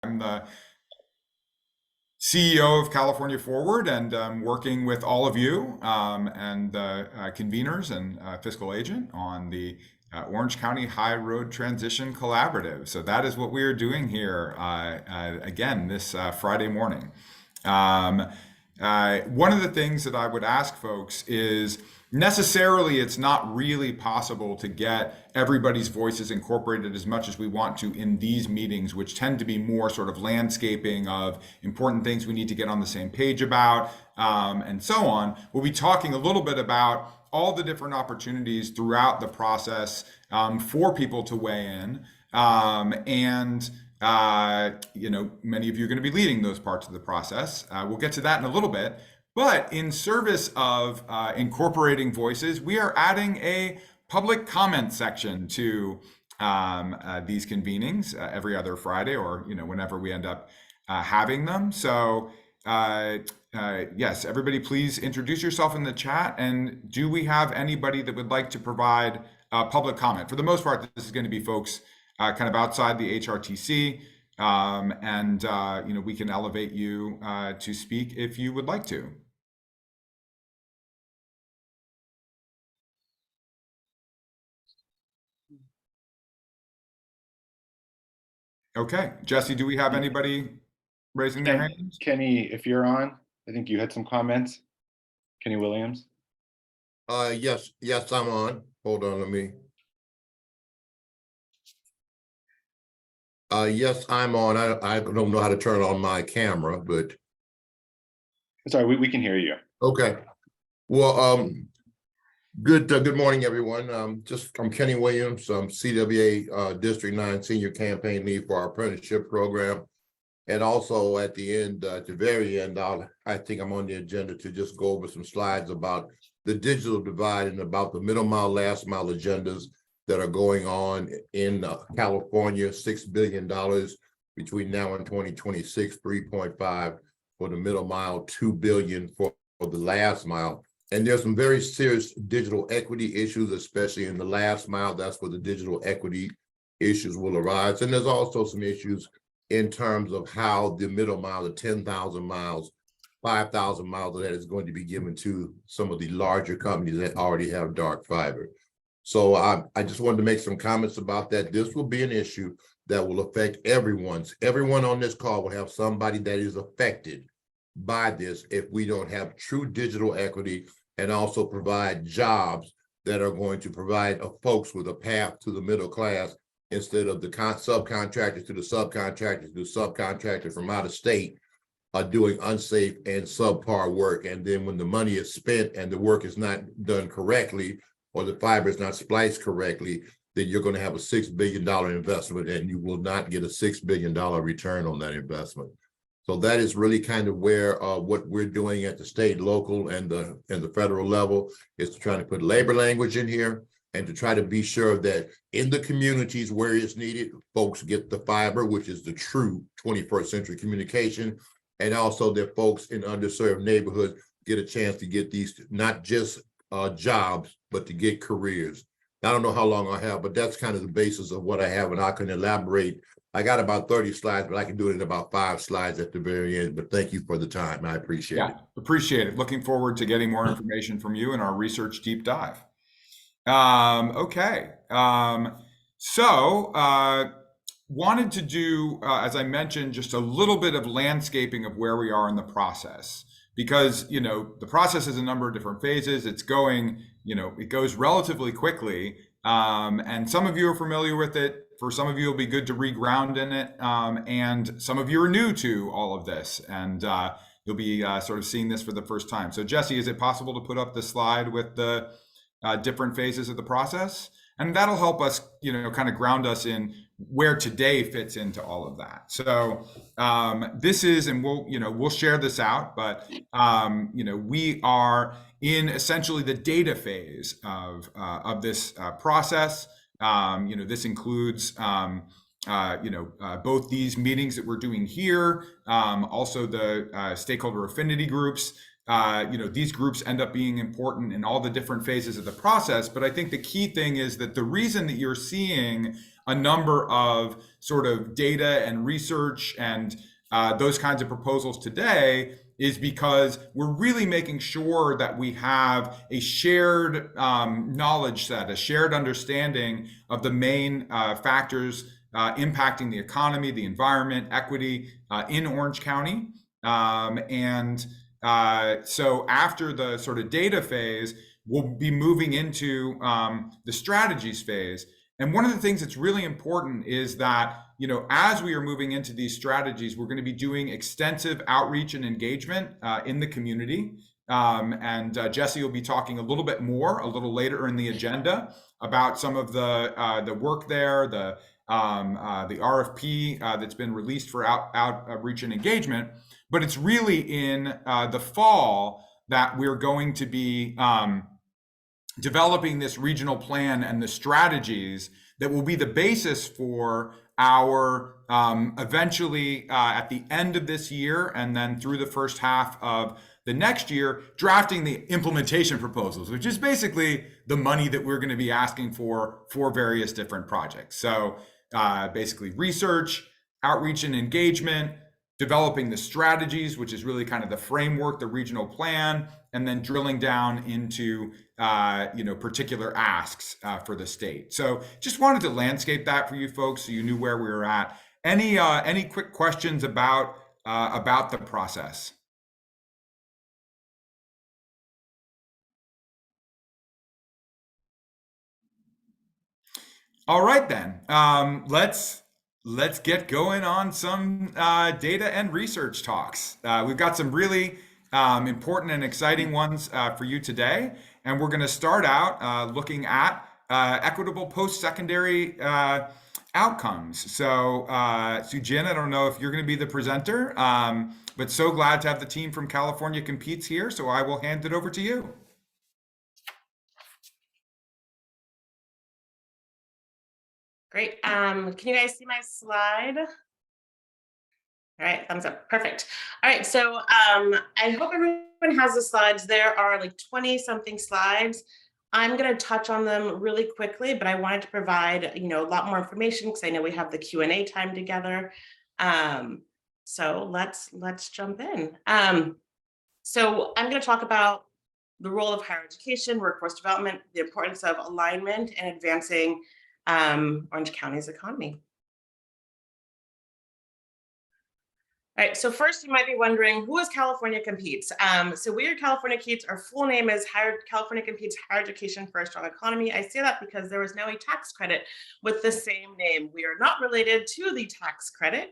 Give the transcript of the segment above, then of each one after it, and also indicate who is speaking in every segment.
Speaker 1: I'm the CEO of California Forward, and I'm working with all of you and the conveners and fiscal agent on the Orange County High Road Transition Collaborative. So that is what we are doing here again this Friday morning. Um, One of the things that I would ask folks is necessarily it's not really possible to get everybody's voices incorporated as much as we want to in these meetings, which tend to be more sort of landscaping of important things we need to get on the same page about, and so on. We'll be talking a little bit about all the different opportunities throughout the process for people to weigh in. And Many of you are going to be leading those parts of the process. We'll get to that in a little bit. But in service of incorporating voices, we are adding a public comment section to these convenings every other Friday, or whenever we end up having them. So yes, everybody, please introduce yourself in the chat. And do we have anybody that would like to provide public comment? For the most part, this is going to be folks kind of outside the HRTC, and we can elevate you to speak if you would like to. Okay, Jesse, do we have anybody raising their hands?
Speaker 2: Kenny, if you're on, I think you had some comments. Kenny Williams.
Speaker 3: Yes, I'm on. Hold on, let me. Yes, I'm on. I don't know how to turn on my camera, but
Speaker 2: Sorry, we can hear you.
Speaker 3: okay. Well, good morning, everyone. I'm Kenny Williams. I'm CWA District 9 Senior Campaign Lead for our apprenticeship program. And also at the end, at the very end, I think I'm on the agenda to just go over some slides about the digital divide and about the middle mile, last mile agendas that are going on in California. $6 billion between now and 2026, 3.5 for the middle mile, 2 billion for the last mile. And there's some very serious digital equity issues, especially in the last mile. That's where the digital equity issues will arise. And there's also some issues in terms of how the middle mile, the 10,000 miles, 5,000 miles of that is going to be given to some of the larger companies that already have dark fiber. So I just wanted to make some comments about that. This will be an issue that will affect everyone on this call will have somebody that is affected by this if we don't have true digital equity and also provide jobs that are going to provide folks with a path to the middle class instead of the subcontractors to the subcontractors from out of state are doing unsafe and subpar work. And then when the money is spent and the work is not done correctly, or the fiber is not spliced correctly, then you're going to have a $6 billion investment and you will not get a $6 billion return on that investment. So that is really kind of where what we're doing at the state, local, and the federal level is to try to put labor language in here and to try to be sure that in the communities where it's needed, folks get the fiber, which is the true 21st century communication, and also that folks in underserved neighborhoods get a chance to get these, not just jobs, but to get careers. I don't know how long I have, but that's kind of the basis of what I have, and I can elaborate. I got about 30 slides, but I can do it in about 5 slides at the very end. But thank you for the time. I appreciate it.
Speaker 1: Appreciate it. Looking forward to getting more information from you in our research deep dive. Okay. Wanted to do, as I mentioned, just a little bit of landscaping of where we are in the process. Because, the process has a number of different phases. It's going, it goes relatively quickly. And some of you are familiar with it. For some of you, it'll be good to reground in it. And some of you are new to all of this. And you'll be sort of seeing this for the first time. So Jesse, is it possible to put up the slide with the different phases of the process? And that'll help us, kind of ground us in where today fits into all of that. So this is, and we'll share this out, but we are in essentially the data phase of this process. This includes both these meetings that we're doing here, also the stakeholder affinity groups. These groups end up being important in all the different phases of the process. But I think the key thing is that the reason that you're seeing a number of sort of data and research and those kinds of proposals today is because we're really making sure that we have a shared knowledge set, a shared understanding of the main factors impacting the economy, the environment, equity in Orange County. So after the sort of data phase, we'll be moving into the strategies phase. And one of the things that's really important is that, as we are moving into these strategies, we're going to be doing extensive outreach and engagement in the community. Jesse will be talking a little bit more a little later in the agenda about some of the work there, the RFP that's been released for outreach and engagement. But it's really in the fall that we're going to be developing this regional plan and the strategies that will be the basis for our eventually at the end of this year and then through the first half of the next year, drafting the implementation proposals, which is basically the money that we're going to be asking for various different projects. So basically research, outreach and engagement, developing the strategies, which is really kind of the framework, the regional plan, and then drilling down into particular asks for the state. So just wanted to landscape that for you folks so you knew where we were at. Any quick questions about the process? All right then, let's get going on some data and research talks. We've got some really important and exciting ones for you today. And we're going to start out looking at equitable post-secondary outcomes. So Sujin, I don't know if you're going to be the presenter, but so glad to have the team from California Competes here. So I will hand it over to you.
Speaker 4: Great. Can you guys see my slide? All right, thumbs up. Perfect. All right, so I hope everyone has the slides. There are like 20 something slides. I'm going to touch on them really quickly, but I wanted to provide, a lot more information because I know we have the Q&A time together. So let's jump in. So I'm going to talk about the role of higher education, workforce development, the importance of alignment and advancing Orange County's economy. All right, so first you might be wondering, who is California Competes? So we are California Competes. Our full name is California Competes Higher Education for a Strong Economy. I say that because there is now a tax credit with the same name. We are not related to the tax credit.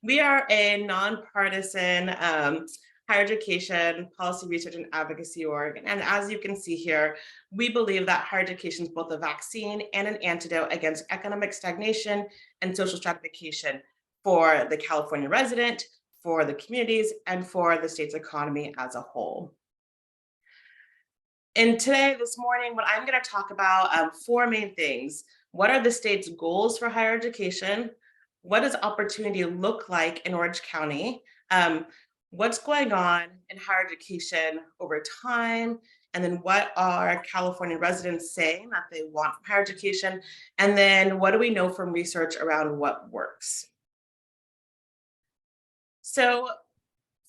Speaker 4: We are a nonpartisan higher education, policy research, and advocacy org. And as you can see here, we believe that higher education is both a vaccine and an antidote against economic stagnation and social stratification for the California resident, for the communities, and for the state's economy as a whole. And today, this morning, what I'm going to talk about four main things. What are the state's goals for higher education? What does opportunity look like in Orange County? What's going on in higher education over time, and then what are California residents saying that they want from higher education, and then what do we know from research around what works? So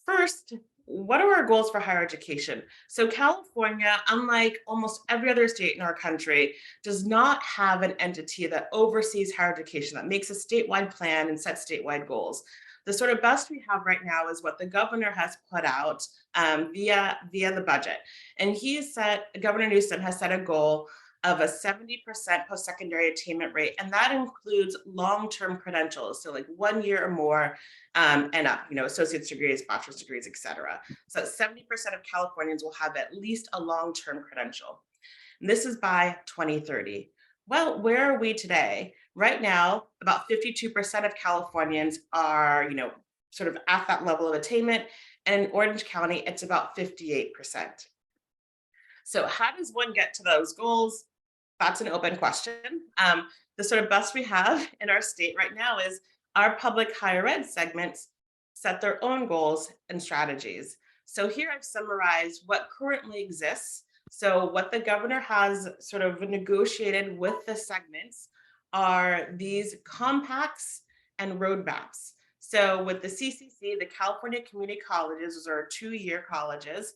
Speaker 4: first, what are our goals for higher education? So California, unlike almost every other state in our country, does not have an entity that oversees higher education, that makes a statewide plan and sets statewide goals. The sort of best we have right now is what the governor has put out via the budget. And Governor Newsom has set a goal of a 70% post-secondary attainment rate, and that includes long-term credentials, so like 1 year or more and up, associate's degrees, bachelor's degrees, et cetera. So 70% of Californians will have at least a long-term credential. And this is by 2030. Well, where are we today? Right now, about 52% of Californians are, sort of at that level of attainment. And in Orange County, it's about 58%. So how does one get to those goals? That's an open question. The sort of best we have in our state right now is our public higher ed segments set their own goals and strategies. So here I've summarized what currently exists. So what the governor has sort of negotiated with the segments are these compacts and roadmaps. So with the CCC, the California Community Colleges, those are 2-year colleges,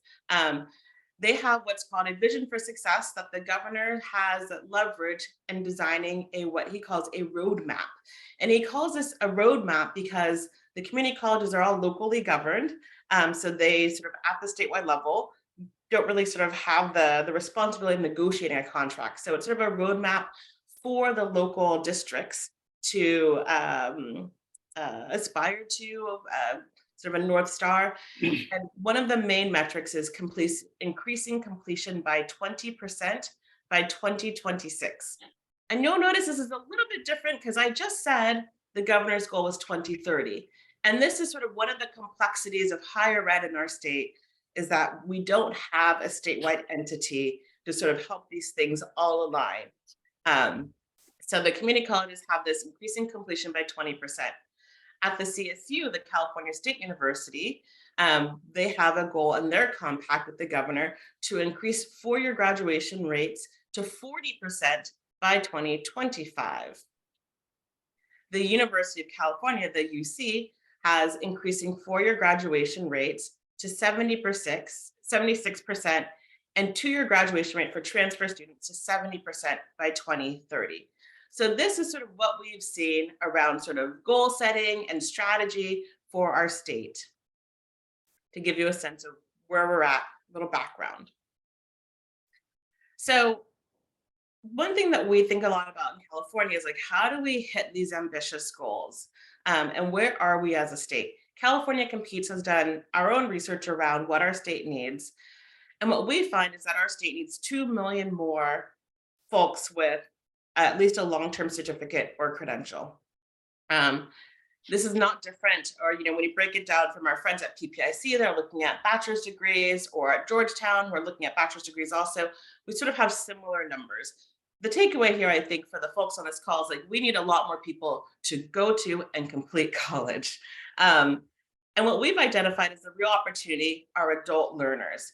Speaker 4: they have what's called a vision for success that the governor has leveraged in designing what he calls a roadmap. And he calls this a roadmap because the community colleges are all locally governed. So they sort of at the statewide level don't really sort of have the responsibility of negotiating a contract. So it's sort of a roadmap for the local districts to aspire to sort of a North Star. And one of the main metrics is increasing completion by 20% by 2026. And you'll notice this is a little bit different because I just said the governor's goal was 2030. And this is sort of one of the complexities of higher ed in our state, is that we don't have a statewide entity to sort of help these things all align. So the community colleges have this increasing completion by 20%. At the CSU, the California State University, they have a goal in their compact with the governor to increase 4-year graduation rates to 40% by 2025. The University of California, the UC, has increasing 4-year graduation rates to 76%, and 2-year graduation rate for transfer students to 70% by 2030. So this is sort of what we've seen around sort of goal setting and strategy for our state, to give you a sense of where we're at, a little background. So one thing that we think a lot about in California is like, how do we hit these ambitious goals? And where are we as a state? California Competes has done our own research around what our state needs. And what we find is that our state needs 2 million more folks with at least a long-term certificate or credential. This is not different, or when you break it down from our friends at PPIC, they're looking at bachelor's degrees, or at Georgetown, we're looking at bachelor's degrees also. We sort of have similar numbers. The takeaway here, I think, for the folks on this call is like, we need a lot more people to go to and complete college. And what we've identified as a real opportunity are adult learners.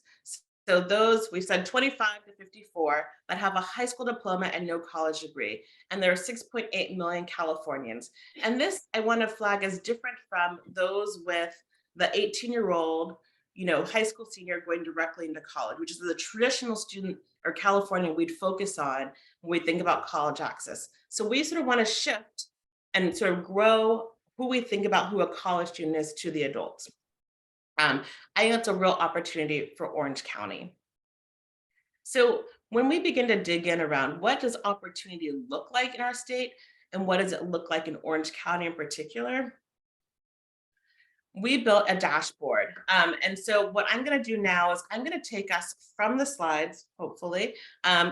Speaker 4: So those, we've said 25 to 54 that have a high school diploma and no college degree. And there are 6.8 million Californians. And this I want to flag as different from those with the 18-year-old, high school senior going directly into college, which is the traditional student or California we'd focus on when we think about college access. So we sort of want to shift and sort of grow who we think about who a college student is to the adults. I think that's a real opportunity for Orange County. So when we begin to dig in around what does opportunity look like in our state and what does it look like in Orange County in particular, we built a dashboard. And so what I'm going to do now is I'm going to take us from the slides, hopefully,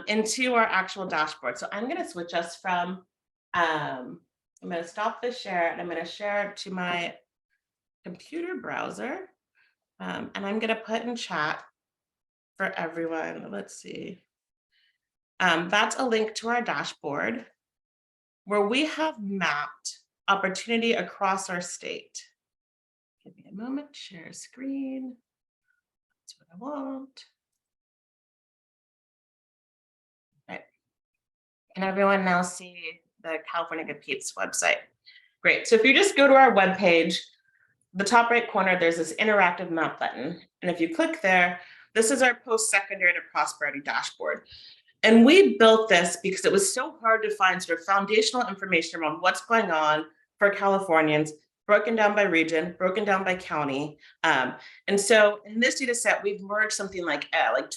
Speaker 4: into our actual dashboard. So I'm going to switch us from, I'm going to stop the share and I'm going to share it to my computer browser. And I'm going to put in chat for everyone. Let's see. That's a link to our dashboard where we have mapped opportunity across our state. Give me a moment, share screen. That's what I want. Right. Can everyone now see the California Competes website? Great. So if you just go to our webpage, the top right corner, there's this interactive map button. And if you click there, this is our post-secondary to prosperity dashboard. And we built this because it was so hard to find sort of foundational information around what's going on for Californians, broken down by region, broken down by county. And so in this data set, we've merged something like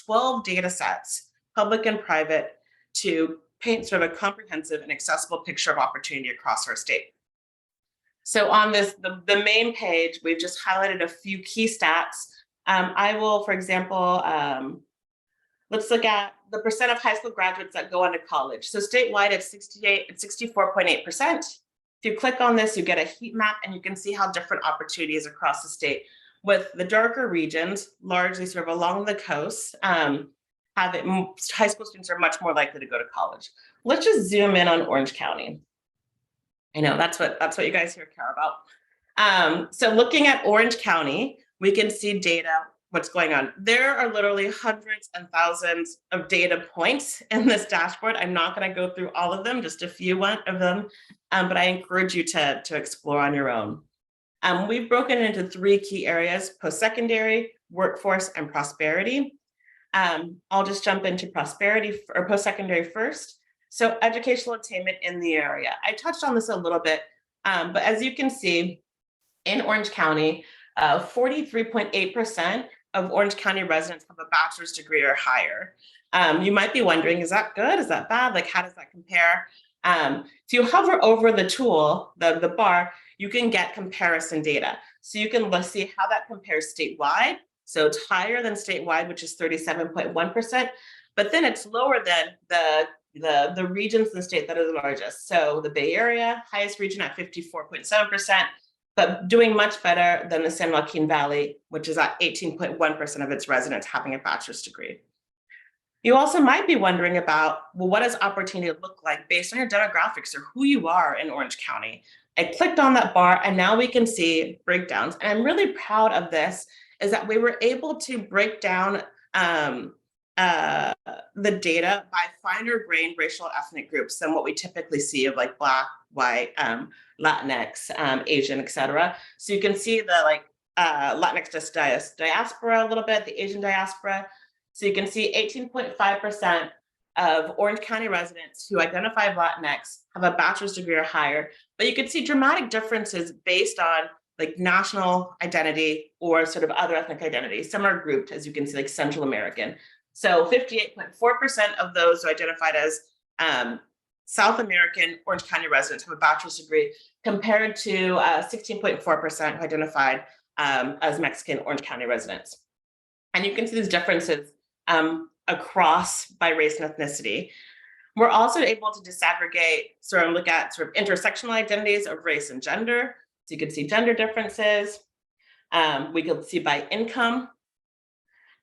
Speaker 4: 12 data sets, public and private, to paint sort of a comprehensive and accessible picture of opportunity across our state. So on this, the main page, we've just highlighted a few key stats. I will, for example, let's look at the percent of high school graduates that go on to college. So statewide, it's 64.8%. If you click on this, you get a heat map and you can see how different opportunities across the state, with the darker regions, largely sort of along the coast, high school students are much more likely to go to college. Let's just zoom in on Orange County. I know that's what you guys here care about. So looking at Orange County, we can see data what's going on. There are literally hundreds and thousands of data points in this dashboard. I'm not going to go through all of them, just a few of them, but I encourage you to explore on your own. We've broken it into 3 key areas: post-secondary, workforce, and prosperity. I'll just jump into prosperity or post-secondary first. So educational attainment in the area. I touched on this a little bit, but as you can see, in Orange County, 43.8% of Orange County residents have a bachelor's degree or higher. You might be wondering, is that good? Is that bad? Like, how does that compare? If you hover over the tool, the bar, you can get comparison data. So you can see how that compares statewide. So it's higher than statewide, which is 37.1%, but then it's lower than the regions in the state that are the largest. So the Bay Area, highest region at 54.7%, but doing much better than the San Joaquin Valley, which is at 18.1% of its residents having a bachelor's degree. You also might be wondering about, well, what does opportunity look like based on your demographics or who you are in Orange County? I clicked on that bar and now we can see breakdowns. And I'm really proud of this, is that we were able to break down the data by finer grained racial ethnic groups than what we typically see of like Black, white, Latinx, Asian, et cetera. So you can see the Latinx diaspora a little bit, the Asian diaspora. So you can see 18.5% of Orange County residents who identify as Latinx have a bachelor's degree or higher, but you can see dramatic differences based on like national identity or sort of other ethnic identities. Some are grouped, as you can see, like Central American. So 58.4% of those who identified as South American Orange County residents have a bachelor's degree, compared to 16.4% who identified as Mexican Orange County residents. And you can see these differences across by race and ethnicity. We're also able to disaggregate, sort of look at sort of intersectional identities of race and gender. So you can see gender differences. We could see by income,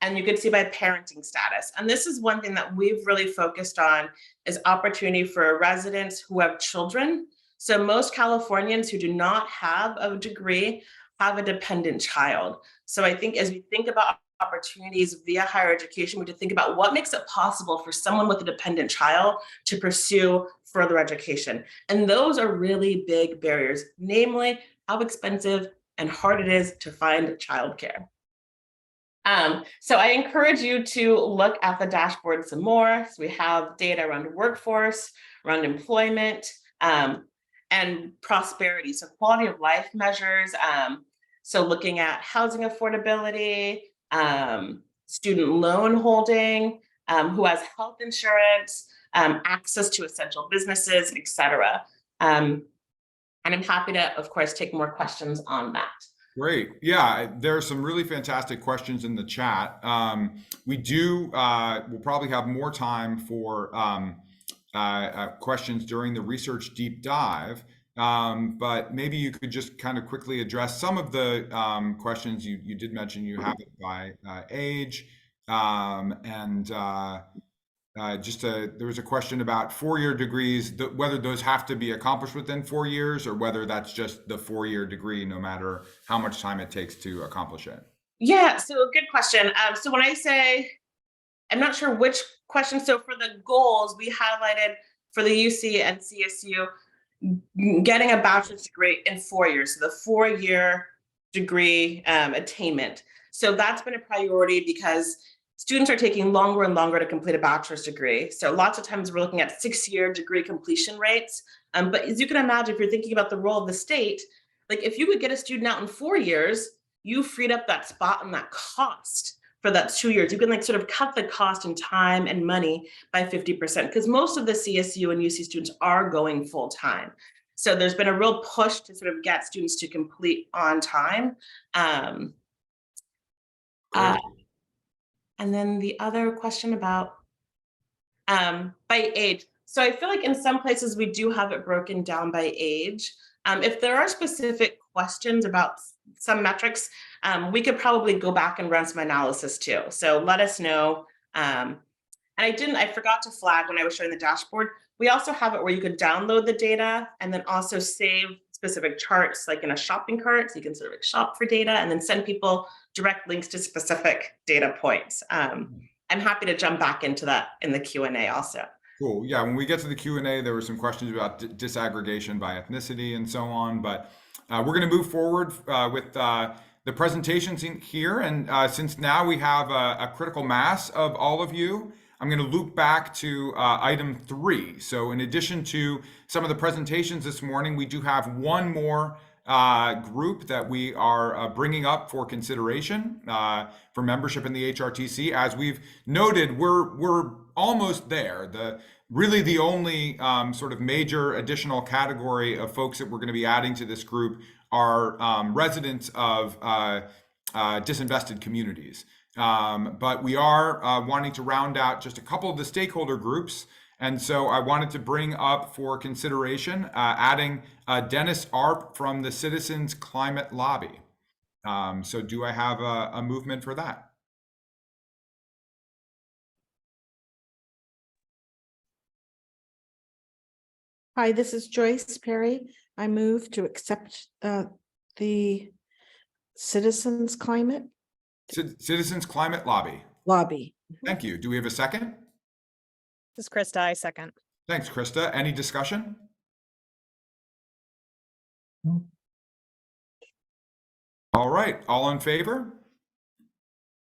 Speaker 4: and you could see by parenting status. And this is one thing that we've really focused on, is opportunity for residents who have children. So most Californians who do not have a degree have a dependent child. So I think as we think about opportunities via higher education, we have to think about what makes it possible for someone with a dependent child to pursue further education. And those are really big barriers, namely how expensive and hard it is to find childcare. So I encourage you to look at the dashboard some more. So we have data around workforce, around employment, and prosperity. So quality of life measures. So looking at housing affordability, student loan holding, who has health insurance, access to essential businesses, et cetera. And I'm happy to, of course, take more questions on that.
Speaker 1: Great. Yeah, there are some really fantastic questions in the chat. We'll probably have more time for questions during the research deep dive. But maybe you could just kind of quickly address some of the questions you did mention. You have it by age, there was a question about 4-year degrees, whether those have to be accomplished within 4 years, or whether that's just the 4-year degree, no matter how much time it takes to accomplish it.
Speaker 4: Yeah, so good question. So when I say, I'm not sure which question. So for the goals, we highlighted for the UC and CSU, getting a bachelor's degree in 4 years, so the 4-year degree attainment. So that's been a priority because students are taking longer and longer to complete a bachelor's degree. So lots of times we're looking at 6-year degree completion rates. But as you can imagine, if you're thinking about the role of the state, like if you could get a student out in 4 years, you freed up that spot and that cost for that 2 years. You can like sort of cut the cost in time and money by 50%, because most of the CSU and UC students are going full time. So there's been a real push to sort of get students to complete on time. And then the other question about by age. So I feel like in some places we do have it broken down by age. If there are specific questions about some metrics, we could probably go back and run some analysis too. So let us know. And I forgot to flag when I was showing the dashboard. We also have it where you could download the data and then also save specific charts, like in a shopping cart, so you can sort of like shop for data and then send people direct links to specific data points. I'm happy to jump back into that in the Q&A also.
Speaker 1: Cool. Yeah, when we get to the Q&A, there were some questions about disaggregation by ethnicity and so on, but we're going to move forward with the presentations here. And since now we have a critical mass of all of you, I'm going to loop back to item 3. So in addition to some of the presentations this morning, we do have one more group that we are bringing up for consideration for membership in the HRTC. As we've noted, we're almost there. Really the only sort of major additional category of folks that we're going to be adding to this group are residents of disinvested communities. But we are wanting to round out just a couple of the stakeholder groups. And so I wanted to bring up for consideration adding Dennis Arp from the Citizens Climate Lobby. So do I have a movement for that?
Speaker 5: Hi, this is Joyce Perry. I move to accept the Citizens Climate
Speaker 1: Citizens Climate Lobby.
Speaker 5: Lobby.
Speaker 1: Thank you. Do we have a second?
Speaker 6: This is Krista, I second.
Speaker 1: Thanks, Krista. Any discussion? All right, all in favor?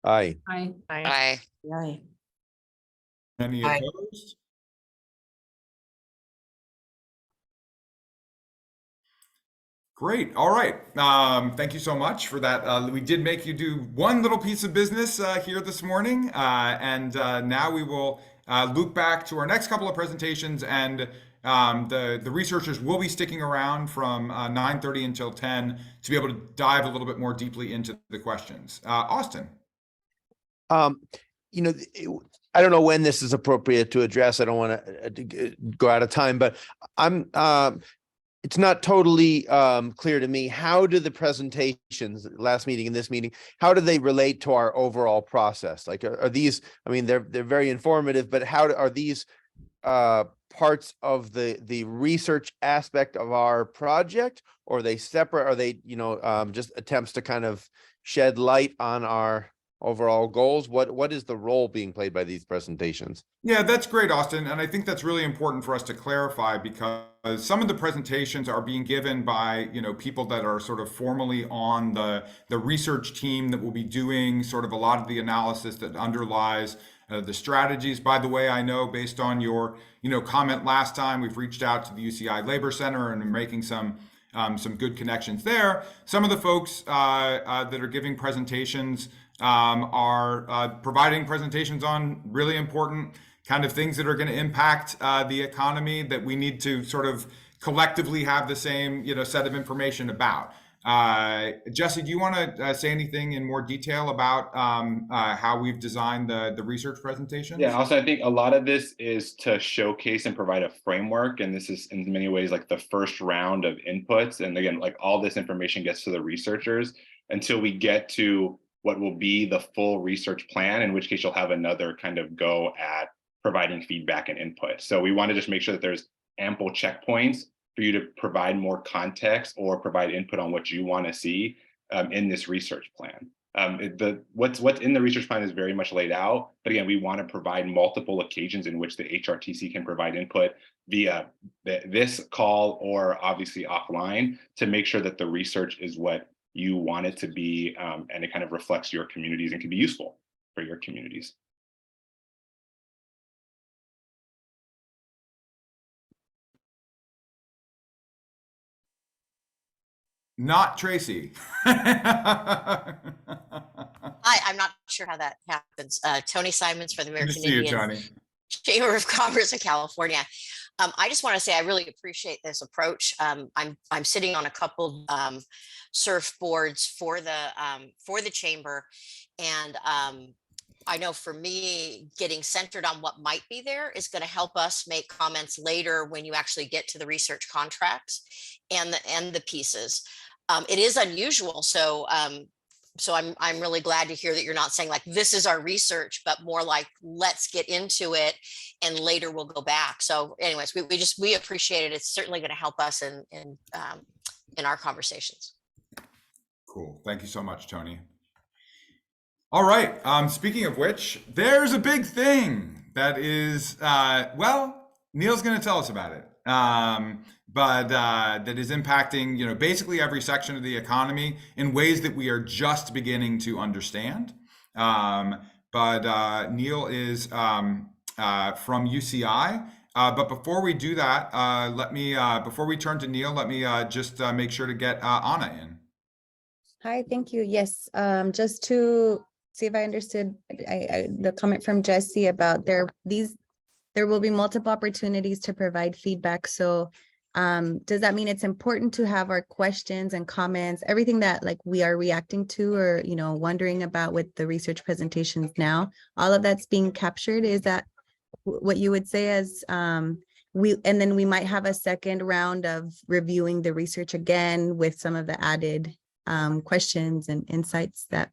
Speaker 3: Aye.
Speaker 6: Aye.
Speaker 7: Aye.
Speaker 5: Aye.
Speaker 1: Any
Speaker 7: Aye.
Speaker 1: opposed? Great. All right. Thank you so much for that. We did make you do one little piece of business here this morning, and now we will loop back to our next couple of presentations, and the researchers will be sticking around from 9:30 until 10 to be able to dive a little bit more deeply into the questions. Austin.
Speaker 8: You know, I don't know when this is appropriate to address. I don't want to go out of time, but it's not totally clear to me. How do the presentations, last meeting and this meeting, how do they relate to our overall process? Like, are these, I mean, they're very informative, but how are these parts of the research aspect of our project, or are they separate? Are they, just attempts to kind of shed light on our overall goals? What is the role being played by these presentations?
Speaker 1: Yeah, that's great, Austin. And I think that's really important for us to clarify, because some of the presentations are being given by, people that are sort of formally on the research team that will be doing sort of a lot of the analysis that underlies the strategies. By the way, I know based on your, comment last time, we've reached out to the UCI Labor Center and are making some good connections there. Some of the folks that are giving presentations are providing presentations on really important kind of things that are going to impact the economy that we need to sort of collectively have the same, set of information about. Jesse, do you want to say anything in more detail about how we've designed the research presentation?
Speaker 2: Yeah, also, I think a lot of this is to showcase and provide a framework. And this is in many ways like the first round of inputs. And again, like all this information gets to the researchers until we get to what will be the full research plan, in which case you'll have another kind of go at providing feedback and input. So we want to just make sure that there's ample checkpoints for you to provide more context or provide input on what you want to see in this research plan. What's in the research plan is very much laid out, but again, we want to provide multiple occasions in which the HRTC can provide input via this call or obviously offline to make sure that the research is what you want it to be, and it kind of reflects your communities and can be useful for your communities.
Speaker 1: Not Tracy.
Speaker 7: Hi, I'm not sure how that happens. Tony Simons for the
Speaker 1: Good to
Speaker 7: American
Speaker 1: see you,
Speaker 7: Indian
Speaker 1: Tony.
Speaker 7: Chamber of Commerce of California. I just want to say I really appreciate this approach. I'm sitting on a couple surfboards for the chamber, and I know for me, getting centered on what might be there is going to help us make comments later when you actually get to the research contracts and the pieces. It is unusual, so so I'm really glad to hear that you're not saying like, this is our research, but more like, let's get into it and later we'll go back. So anyways, we appreciate it. It's certainly going to help us in our conversations.
Speaker 1: Cool. Thank you so much, Tony. All right. Speaking of which, there's a big thing that is, well, Neil's going to tell us about it. But that is impacting, basically every section of the economy in ways that we are just beginning to understand. But Neil is from UCI. But before we do that, before we turn to Neil, let me just make sure to get Anna in.
Speaker 9: Hi, thank you. Yes, just to see if I understood the comment from Jesse about there will be multiple opportunities to provide feedback. So does that mean it's important to have our questions and comments, everything that like we are reacting to or, wondering about with the research presentations now, all of that's being captured? Is that what you would say as and then we might have a second round of reviewing the research again with some of the added questions and insights that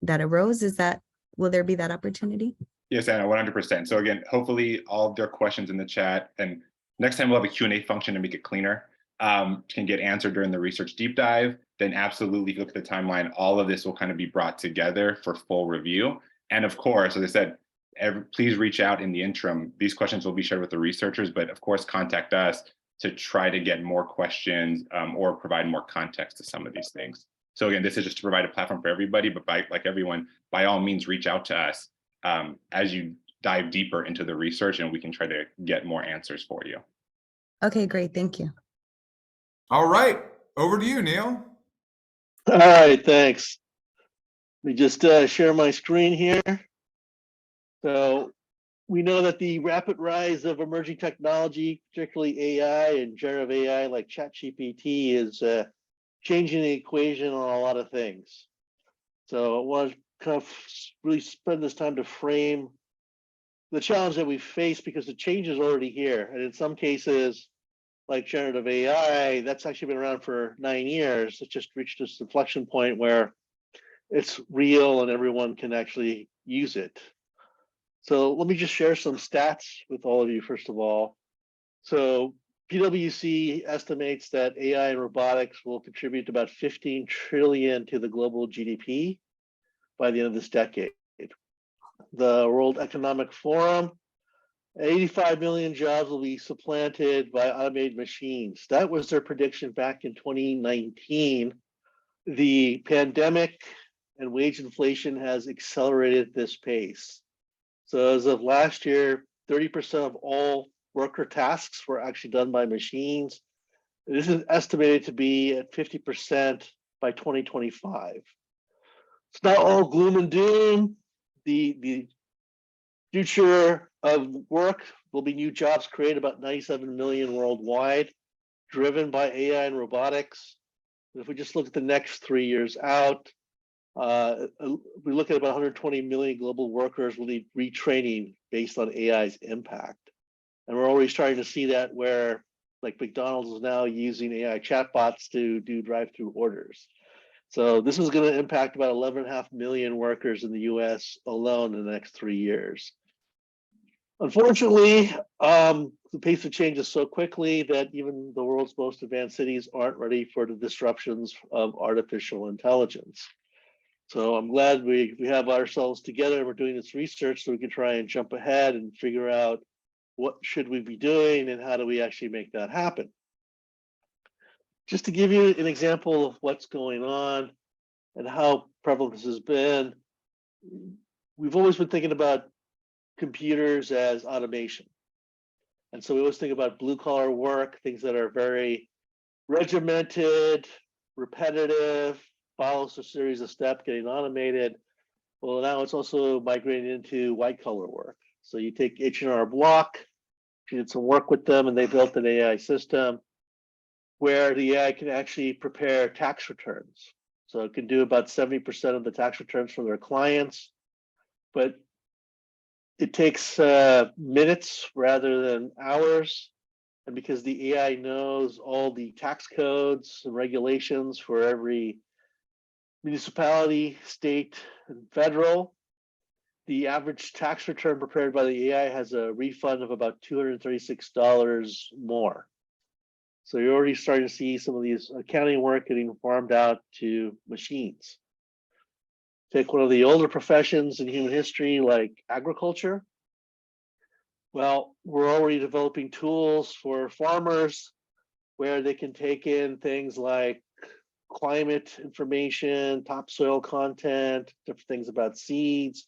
Speaker 9: arose? Will there be that opportunity?
Speaker 2: Yes, Anna, 100%. So again, hopefully all of their questions in the chat, and next time we'll have a Q&A function to make it cleaner, can get answered during the research deep dive. Then absolutely, if you look at the timeline, all of this will kind of be brought together for full review. And of course, as I said, please reach out in the interim. These questions will be shared with the researchers, but of course, contact us to try to get more questions or provide more context to some of these things. So again, this is just to provide a platform for everybody, but like everyone, by all means, reach out to us as you dive deeper into the research, and we can try to get more answers for you.
Speaker 9: Okay, great. Thank you.
Speaker 1: All right, over to you, Neil.
Speaker 10: All right, thanks. Let me just share my screen here. So we know that the rapid rise of emerging technology, particularly AI and generative AI like ChatGPT, is changing the equation on a lot of things. So I want to kind of really spend this time to frame the challenge that we face, because the change is already here. And in some cases, like generative AI, that's actually been around for 9 years. It just reached this inflection point where it's real and everyone can actually use it. So let me just share some stats with all of you, first of all. So PwC estimates that AI and robotics will contribute about 15 trillion to the global GDP by the end of this decade. The World Economic Forum, 85 million jobs will be supplanted by automated machines. That was their prediction back in 2019. The pandemic and wage inflation has accelerated this pace. So as of last year, 30% of all worker tasks were actually done by machines. This is estimated to be at 50% by 2025. It's not all gloom and doom. The future of work will be new jobs created, about 97 million worldwide, driven by AI and robotics. If we just look at the next 3 years out, we look at about 120 million global workers will need retraining based on AI's impact. And we're already starting to see that where like McDonald's is now using AI chatbots to do drive-through orders. So this is going to impact about 11.5 million workers in the US alone in the next 3 years. Unfortunately, the pace of change is so quickly that even the world's most advanced cities aren't ready for the disruptions of artificial intelligence. So I'm glad we have ourselves together and we're doing this research so we can try and jump ahead and figure out what should we be doing and how do we actually make that happen. Just to give you an example of what's going on and how prevalent this has been, we've always been thinking about computers as automation. And so we always think about blue collar work, things that are very regimented, repetitive, follows a series of steps getting automated. Well, now it's also migrating into white collar work. So you take H&R Block, you did some work with them and they built an AI system where the AI can actually prepare tax returns. So it can do about 70% of the tax returns for their clients, but it takes minutes rather than hours. And because the AI knows all the tax codes and regulations for every municipality, state, and federal. The average tax return prepared by the AI has a refund of about $236 more. So you're already starting to see some of these accounting work getting farmed out to machines. Take one of the older professions in human history, like agriculture. Well, we're already developing tools for farmers where they can take in things like climate information, topsoil content, different things about seeds.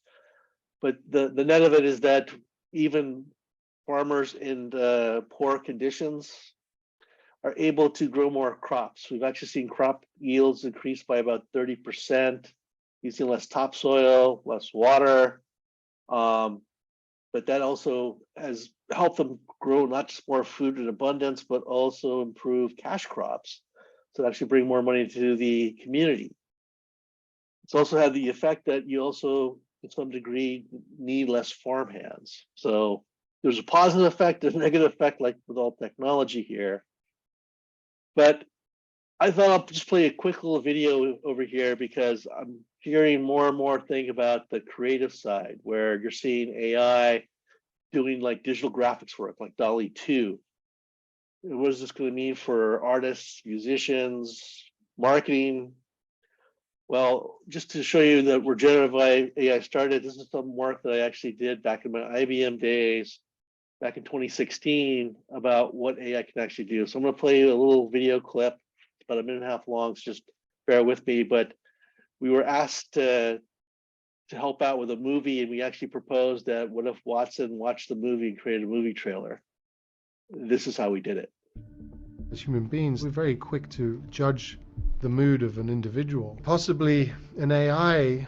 Speaker 10: But the net of it is that even farmers in poor conditions are able to grow more crops. We've actually seen crop yields increase by about 30%, using less topsoil, less water. But that also has helped them grow not just more food in abundance, but also improve cash crops. So actually bring more money to the community. It's also had the effect that you also, to some degree, need less farm hands. So there's a positive effect, there's a negative effect, like with all technology here. But I thought I'll just play a quick little video over here because I'm hearing more and more thing about the creative side, where you're seeing AI doing like digital graphics work, like DALL-E 2. What is this going to mean for artists, musicians, marketing? Well, just to show you that regenerative AI started, this is some work that I actually did back in my IBM days, back in 2016, about what AI can actually do. So I'm going to play you a little video clip. It's about 1.5 minutes long, so just bear with me. But we were asked to help out with a movie, and we actually proposed that what if Watson watched the movie and created a movie trailer? This is how we did it.
Speaker 11: As human beings, we're very quick to judge the mood of an individual. Possibly an AI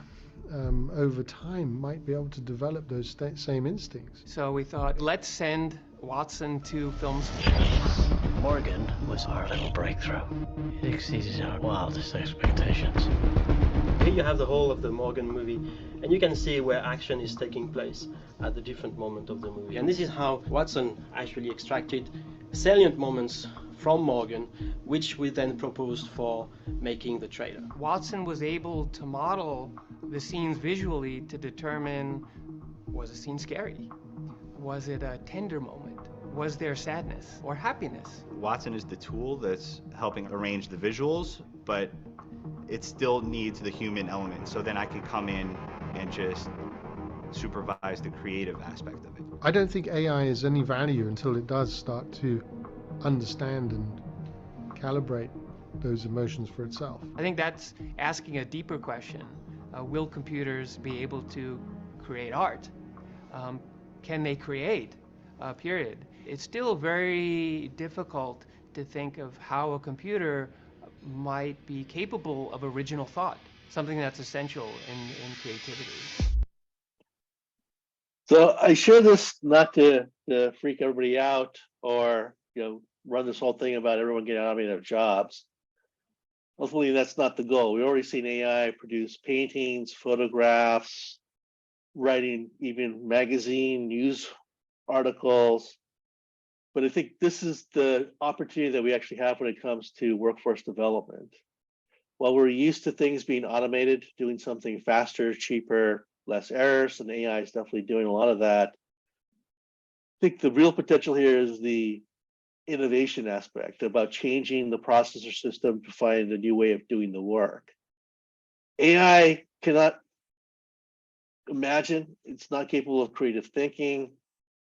Speaker 11: over time might be able to develop those same instincts.
Speaker 12: So we thought, let's send Watson to film school.
Speaker 13: Morgan was our little breakthrough. It exceeded our wildest expectations.
Speaker 14: Here you have the whole of the Morgan movie, and you can see where action is taking place at the different moment of the movie. And this is how Watson actually extracted salient moments from Morgan, which we then proposed for making the trailer.
Speaker 12: Watson was able to model the scenes visually to determine, was a scene scary? Was it a tender moment? Was there sadness or happiness?
Speaker 15: Watson is the tool that's helping arrange the visuals, but it still needs the human element. So then I can come in and just supervise the creative aspect of it.
Speaker 11: I don't think AI is any value until it does start to understand and calibrate those emotions for itself.
Speaker 12: I think that's asking a deeper question. Will computers be able to create art? Can they create? Period. It's still very difficult to think of how a computer might be capable of original thought, something that's essential in creativity.
Speaker 10: So I share this not to freak everybody out or run this whole thing about everyone getting out of their jobs. Ultimately, that's not the goal. We've already seen AI produce paintings, photographs, writing even magazine news articles. But I think this is the opportunity that we actually have when it comes to workforce development. While we're used to things being automated, doing something faster, cheaper, less errors, and AI is definitely doing a lot of that. I think the real potential here is the innovation aspect, about changing the processor system to find a new way of doing the work. AI cannot imagine, it's not capable of creative thinking,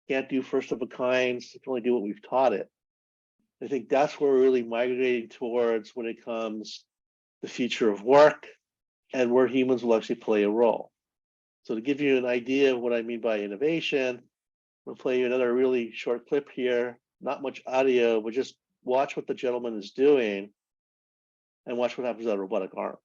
Speaker 10: can't do first of a kinds, it can only do what we've taught it. I think that's where we're really migrating towards when it comes the future of work and where humans will actually play a role. So to give you an idea of what I mean by innovation, I'll play you another really short clip here, not much audio, but just watch what the gentleman is doing and watch what happens to that robotic arm.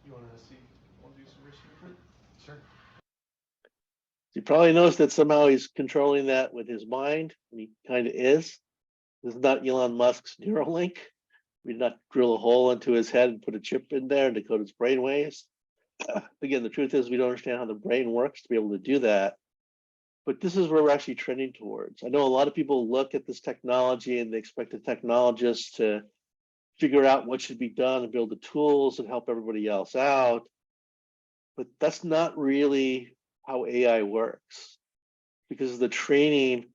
Speaker 11: You want to see? We'll do some research. Sure.
Speaker 10: You probably noticed that somehow he's controlling that with his mind, and he kind of is. This is not Elon Musk's Neuralink. We did not drill a hole into his head and put a chip in there and decode his brainwaves. Again, the truth is we don't understand how the brain works to be able to do that. But this is where we're actually trending towards. I know a lot of people look at this technology and they expect the technologists to figure out what should be done and build the tools and help everybody else out. But that's not really how AI works, because of the training.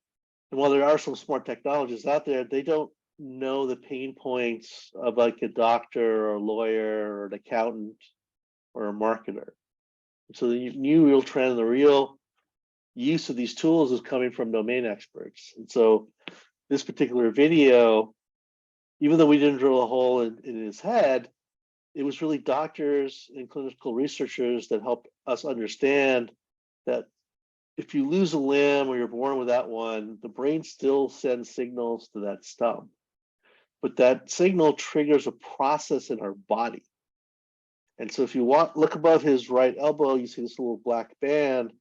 Speaker 10: And while there are some smart technologists out there, they don't know the pain points of like a doctor or a lawyer or an accountant or a marketer. So the new real trend, the real use of these tools is coming from domain experts. And so this particular video, even though we didn't drill a hole in his head, it was really doctors and clinical researchers that helped us understand that if you lose a limb or you're born without one, the brain still sends signals to that stump. But that signal triggers a process in our body. And so if you look above his right elbow, you see this little black band.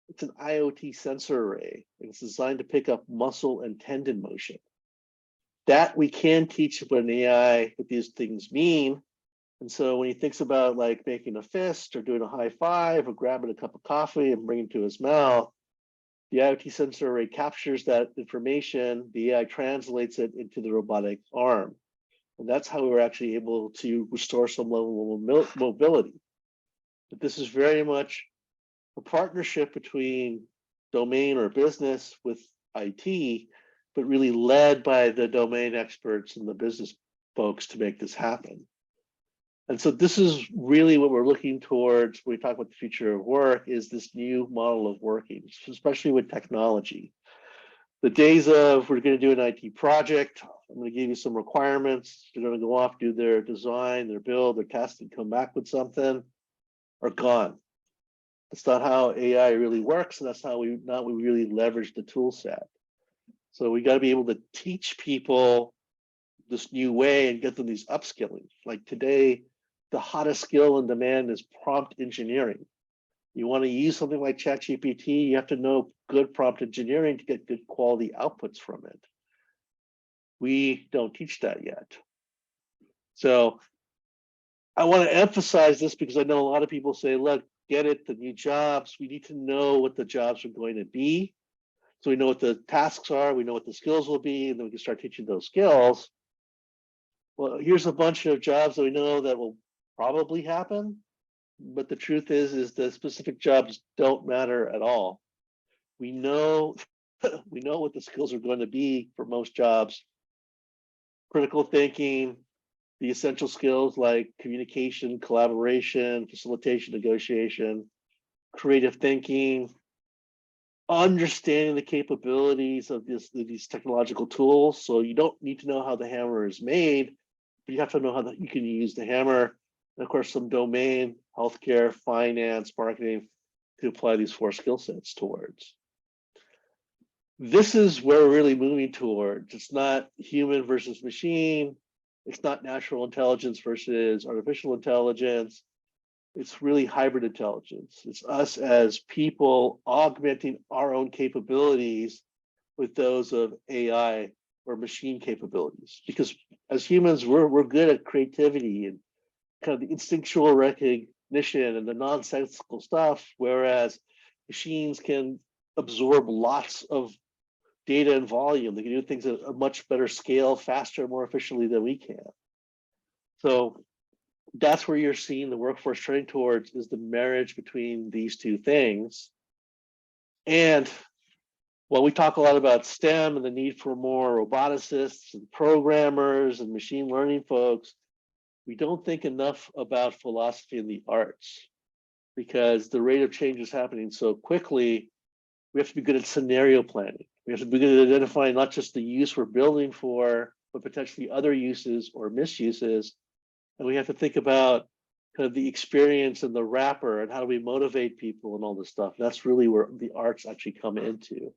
Speaker 10: It's an IoT sensor array, and it's designed to pick up muscle and tendon motion. That we can teach what an AI, what these things mean. And so when he thinks about like making a fist or doing a high five or grabbing a cup of coffee and bringing it to his mouth, the IoT sensor array captures that information, the AI translates it into the robotic arm. And that's how we were actually able to restore some level of mobility. But this is very much a partnership between domain or business with IT, but really led by the domain experts and the business folks to make this happen. And so this is really what we're looking towards when we talk about the future of work, is this new model of working, especially with technology. The days of we're going to do an IT project, I'm going to give you some requirements, they're going to go off, do their design, their build, their test, and come back with something, are gone. That's not how AI really works, and that's how we really leverage the tool set. So we got to be able to teach people this new way and get them these upskilling. Like today, the hottest skill in demand is prompt engineering. You want to use something like ChatGPT, you have to know good prompt engineering to get good quality outputs from it. We don't teach that yet. So I want to emphasize this because I know a lot of people say, look, get it, the new jobs, we need to know what the jobs are going to be. So we know what the tasks are, we know what the skills will be, and then we can start teaching those skills. Well, here's a bunch of jobs that we know that will probably happen, but the truth is the specific jobs don't matter at all. We know what the skills are going to be for most jobs. Critical thinking, the essential skills like communication, collaboration, facilitation, negotiation, creative thinking, understanding the capabilities of these technological tools. So you don't need to know how the hammer is made, but you have to know how you can use the hammer. And of course, some domain, healthcare, finance, marketing, to apply these 4 skill sets towards. This is where we're really moving towards. It's not human versus machine. It's not natural intelligence versus artificial intelligence. It's really hybrid intelligence. It's us as people augmenting our own capabilities with those of AI or machine capabilities. Because as humans, we're good at creativity and kind of the instinctual recognition and the nonsensical stuff, whereas machines can absorb lots of data and volume. They can do things at a much better scale, faster, more efficiently than we can. So that's where you're seeing the workforce trending towards, is the marriage between these two things. And while we talk a lot about STEM and the need for more roboticists and programmers and machine learning folks, we don't think enough about philosophy and the arts, because the rate of change is happening so quickly. We have to be good at scenario planning. We have to be good at identifying not just the use we're building for, but potentially other uses or misuses. And we have to think about kind of the experience and the wrapper and how do we motivate people and all this stuff. That's really where the arts actually come into.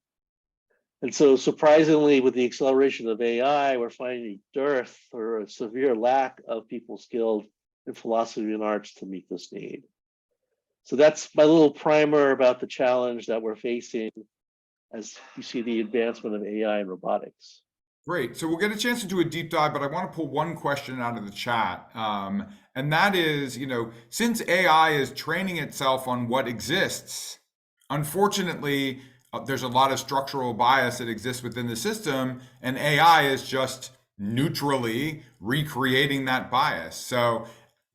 Speaker 10: And so surprisingly, with the acceleration of AI, we're finding a dearth or a severe lack of people skilled in philosophy and arts to meet this need. So that's my little primer about the challenge that we're facing as you see the advancement of AI and robotics.
Speaker 1: Great. So we'll get a chance to do a deep dive, but I want to pull one question out of the chat. And that is, since AI is training itself on what exists, unfortunately, there's a lot of structural bias that exists within the system, and AI is just neutrally recreating that bias. So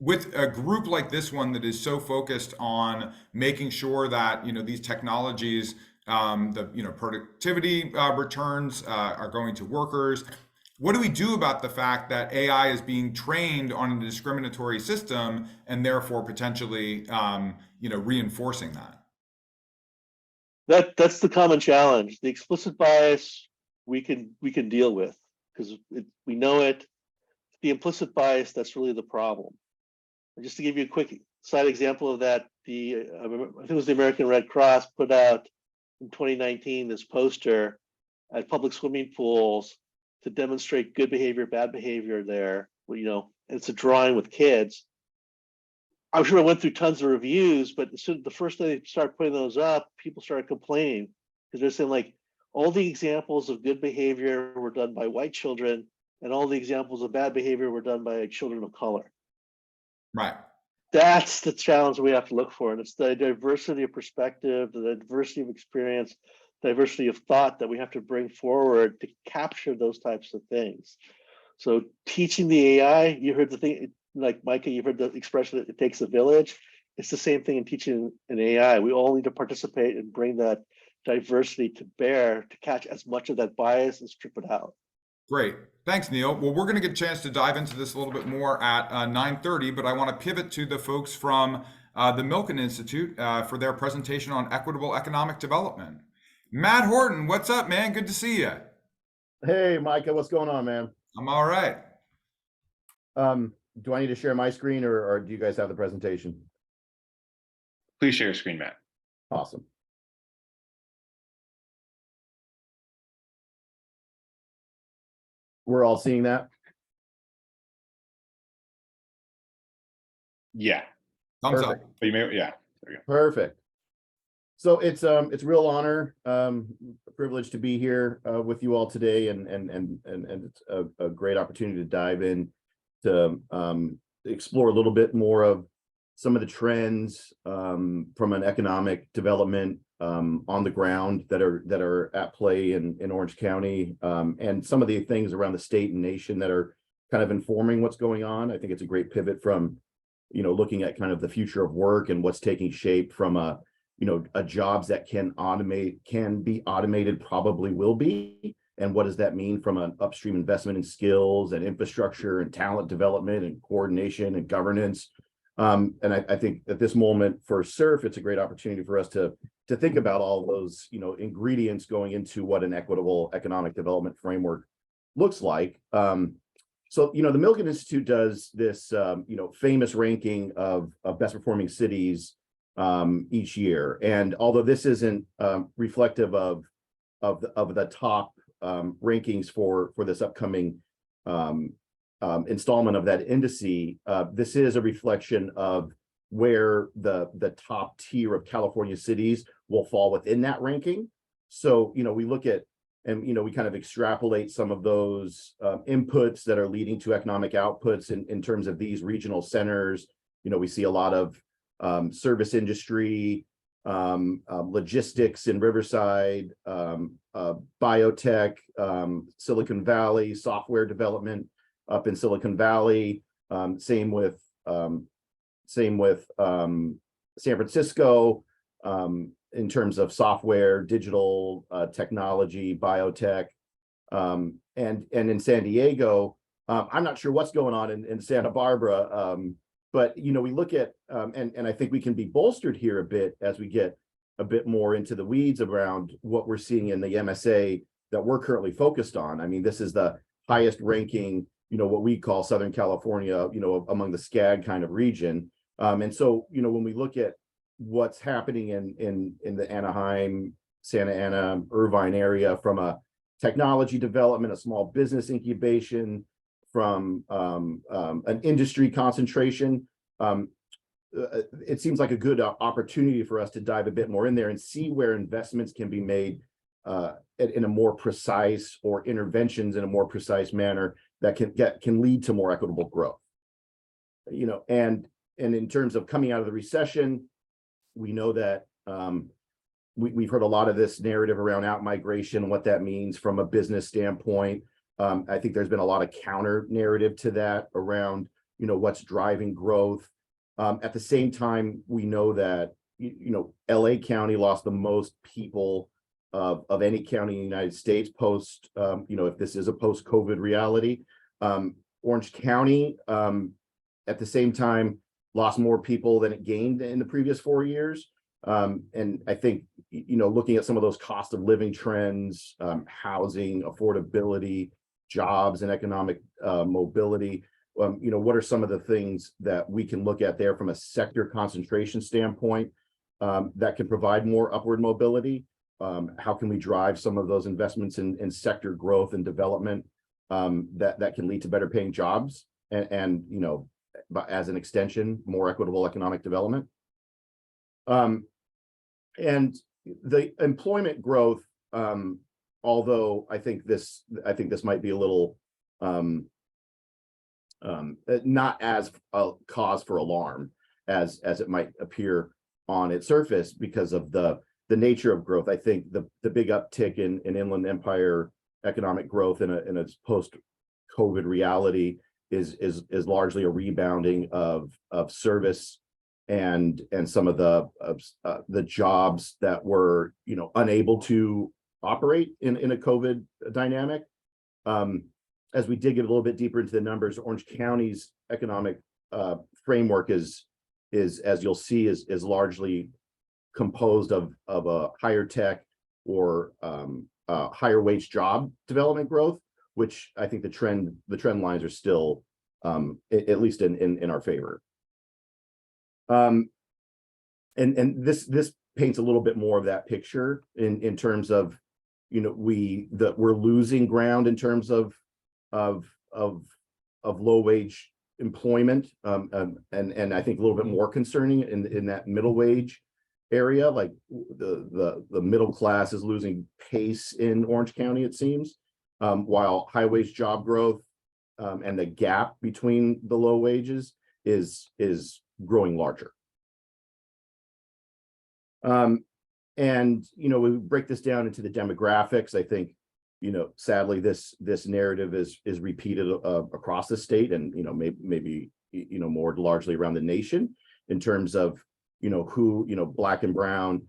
Speaker 1: with a group like this one that is so focused on making sure that these technologies, the productivity returns are going to workers, what do we do about the fact that AI is being trained on a discriminatory system and therefore potentially reinforcing that?
Speaker 10: That's the common challenge. The explicit bias we can deal with because we know it. The implicit bias, that's really the problem. And just to give you a quick side example of that, I think it was the American Red Cross put out in 2019 this poster at public swimming pools to demonstrate good behavior, bad behavior there. And it's a drawing with kids. I'm sure it went through tons of reviews, but the first day they started putting those up, people started complaining because they're saying like all the examples of good behavior were done by white children and all the examples of bad behavior were done by children of color.
Speaker 1: Right.
Speaker 10: That's the challenge we have to look for. And it's the diversity of perspective, the diversity of experience, diversity of thought that we have to bring forward to capture those types of things. So teaching the AI, you heard the thing, like Micah, you've heard the expression that it takes a village. It's the same thing in teaching an AI. We all need to participate and bring that diversity to bear to catch as much of that bias and strip it out.
Speaker 1: Great. Thanks, Neil. Well, we're going to get a chance to dive into this a little bit more at 9:30, but I want to pivot to the folks from the Milken Institute for their presentation on equitable economic development. Matt Horton, what's up, man? Good to see you.
Speaker 16: Hey, Micah, what's going on, man?
Speaker 1: I'm all right.
Speaker 16: Do I need to share my screen or do you guys have the presentation?
Speaker 2: Please share your screen, Matt.
Speaker 16: Awesome. We're all seeing that?
Speaker 2: Yeah.
Speaker 1: Thumbs
Speaker 16: Perfect.
Speaker 2: up. But you may, yeah. There we go.
Speaker 16: Perfect. So it's a real honor, a privilege to be here with you all today, and it's a great opportunity to dive in to explore a little bit more of some of the trends from an economic development on the ground that are at play in Orange County, and some of the things around the state and nation that are kind of informing what's going on. I think it's a great pivot from, looking at kind of the future of work and what's taking shape from a jobs that can be automated, probably will be. And what does that mean from an upstream investment in skills and infrastructure and talent development and coordination and governance. And I think at this moment for SURF, it's a great opportunity for us to think about all those, ingredients going into what an equitable economic development framework looks like. So, the Milken Institute does this, famous ranking of best performing cities each year. And although this isn't reflective of the top rankings for this upcoming installment of that indice, this is a reflection of where the top tier of California cities will fall within that ranking. So, we look at and, we kind of extrapolate some of those inputs that are leading to economic outputs in terms of these regional centers. We see a lot of service industry, logistics in Riverside, biotech, Silicon Valley, software development up in Silicon Valley. Same with San Francisco in terms of software, digital technology, biotech, and in San Diego. I'm not sure what's going on in Santa Barbara. But, we look at, and I think we can be bolstered here a bit as we get a bit more into the weeds around what we're seeing in the MSA that we're currently focused on. I mean, this is the highest ranking, what we call Southern California, among the SCAG kind of region. And so, when we look at what's happening in the Anaheim, Santa Ana, Irvine area from a technology development, a small business incubation, from an industry concentration, it seems like a good opportunity for us to dive a bit more in there and see where investments can be made in a more precise, or interventions in a more precise manner that can lead to more equitable growth. You know, and in terms of coming out of the recession, we know that we've heard a lot of this narrative around out-migration, what that means from a business standpoint. I think there's been a lot of counter narrative to that around, you know, what's driving growth. At the same time, we know that, you know, LA County lost the most people of any county in the United States post, you know, if this is a post-COVID reality. Orange County, at the same time, lost more people than it gained in the previous 4 years. And I think, you know, looking at some of those cost of living trends, housing, affordability, jobs, and economic mobility, you know, what are some of the things that we can look at there from a sector concentration standpoint that can provide more upward mobility? How can we drive some of those investments in sector growth and development that can lead to better paying jobs and you know, as an extension, more equitable economic development? And the employment growth, although I think this might be a little not as a cause for alarm as it might appear on its surface because of the nature of growth. I think the big uptick in Inland Empire economic growth in a post-COVID reality is largely a rebounding of service and some of the jobs that were, you know, unable to operate in a COVID dynamic. As we dig a little bit deeper into the numbers, Orange County's economic framework is as you'll see is largely composed of a higher tech or higher wage job development growth, which I think the trend lines are still at least in our favor. And this paints a little bit more of that picture in terms of, you know, we're losing ground in terms of low wage employment, and I think a little bit more concerning in that middle wage area, like the middle class is losing pace in Orange County, it seems, while high wage job growth and the gap between the low wages is growing larger. And you know, we break this down into the demographics. I think, you know, sadly, this narrative is repeated across the state, and you know, maybe you know, more largely around the nation in terms of, you know, who, you know, Black and brown,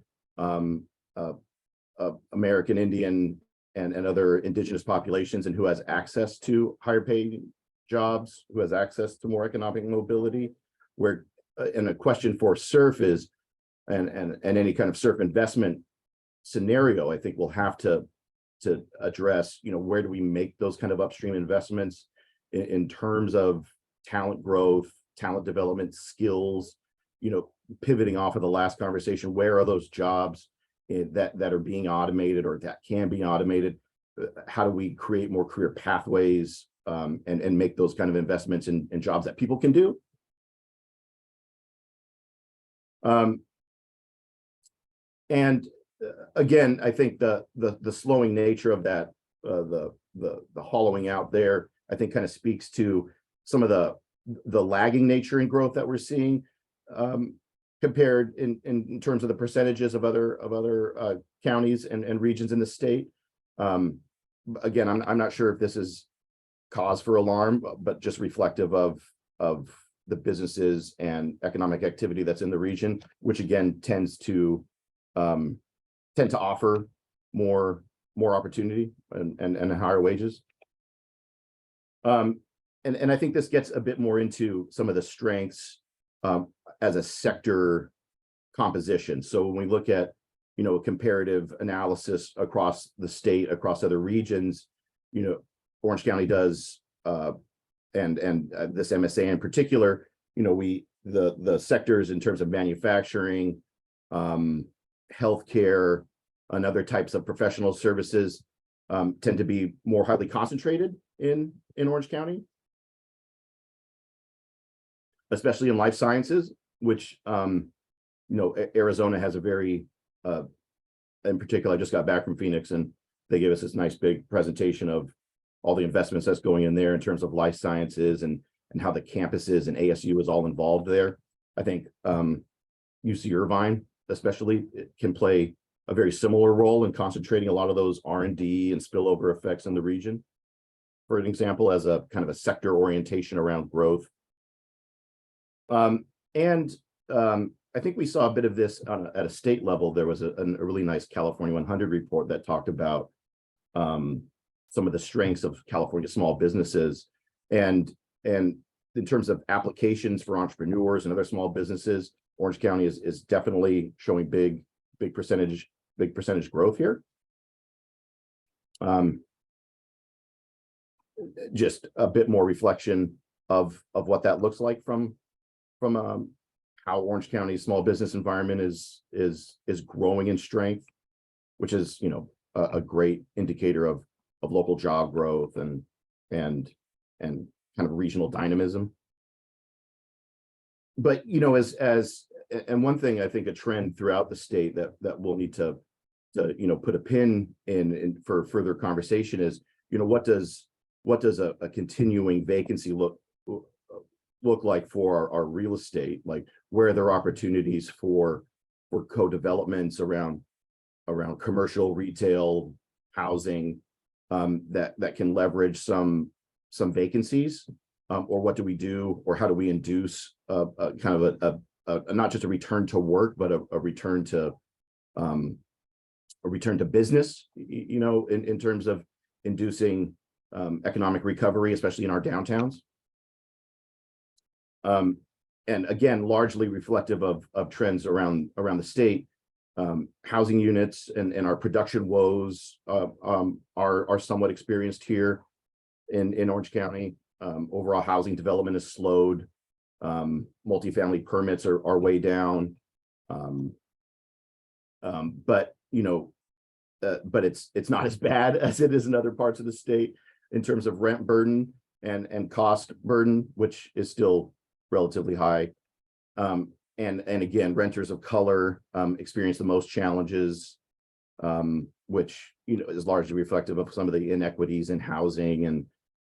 Speaker 16: American Indian, and other indigenous populations, and who has access to higher paid jobs, who has access to more economic mobility. Where and a question for SURF is, and any kind of SURF investment scenario, I think we'll have to address, you know, where do we make those kind of upstream investments in terms of talent growth, talent development, skills, you know, pivoting off of the last conversation, where are those jobs that are being automated or that can be automated? How do we create more career pathways and make those kind of investments in jobs that people can do? And again, I think the slowing nature of that, the hollowing out there, I think kind of speaks to some of the lagging nature in growth that we're seeing, compared in terms of the percentages of other counties and regions in the state. Again, I'm not sure if this is cause for alarm, but just reflective of the businesses and economic activity that's in the region, which again tend to offer more opportunity and higher wages. And I think this gets a bit more into some of the strengths as a sector composition. So when we look at, you know, a comparative analysis across the state, across other regions, you know, Orange County does, and this MSA in particular, you know, the sectors in terms of manufacturing, healthcare, and other types of professional services tend to be more highly concentrated in Orange County, especially in life sciences, which you know, Arizona has a very in particular, I just got back from Phoenix and they gave us this nice big presentation of all the investments that's going in there in terms of life sciences and how the campuses and ASU is all involved there. I think UC Irvine especially can play a very similar role in concentrating a lot of those R&D and spillover effects in the region. For an example, as a kind of a sector orientation around growth. I think we saw a bit of this at a state level. There was a really nice California 100 report that talked about some of the strengths of California small businesses, and in terms of applications for entrepreneurs and other small businesses, Orange County is definitely showing big percentage growth here. Just a bit more reflection of what that looks like from how Orange County's small business environment is growing in strength, which is, you know, a great indicator of local job growth and kind of regional dynamism. But, you know, and one thing I think a trend throughout the state that we'll need to you know, put a pin in for further conversation is, you know, what does a continuing vacancy look like for our real estate? Like, where are there opportunities for co-developments around commercial, retail, housing that can leverage some vacancies, or what do we do, or how do we induce kind of a not just a return to work, but a return to business, you know, in terms of inducing economic recovery, especially in our downtowns. And again, largely reflective of trends around the state. Housing units and our production woes are somewhat experienced here in Orange County. Overall housing development is slowed. Multifamily permits are way down. But you know, but it's not as bad as it is in other parts of the state in terms of rent burden and cost burden, which is still relatively high. And again, renters of color experience the most challenges, which, you know, is largely reflective of some of the inequities in housing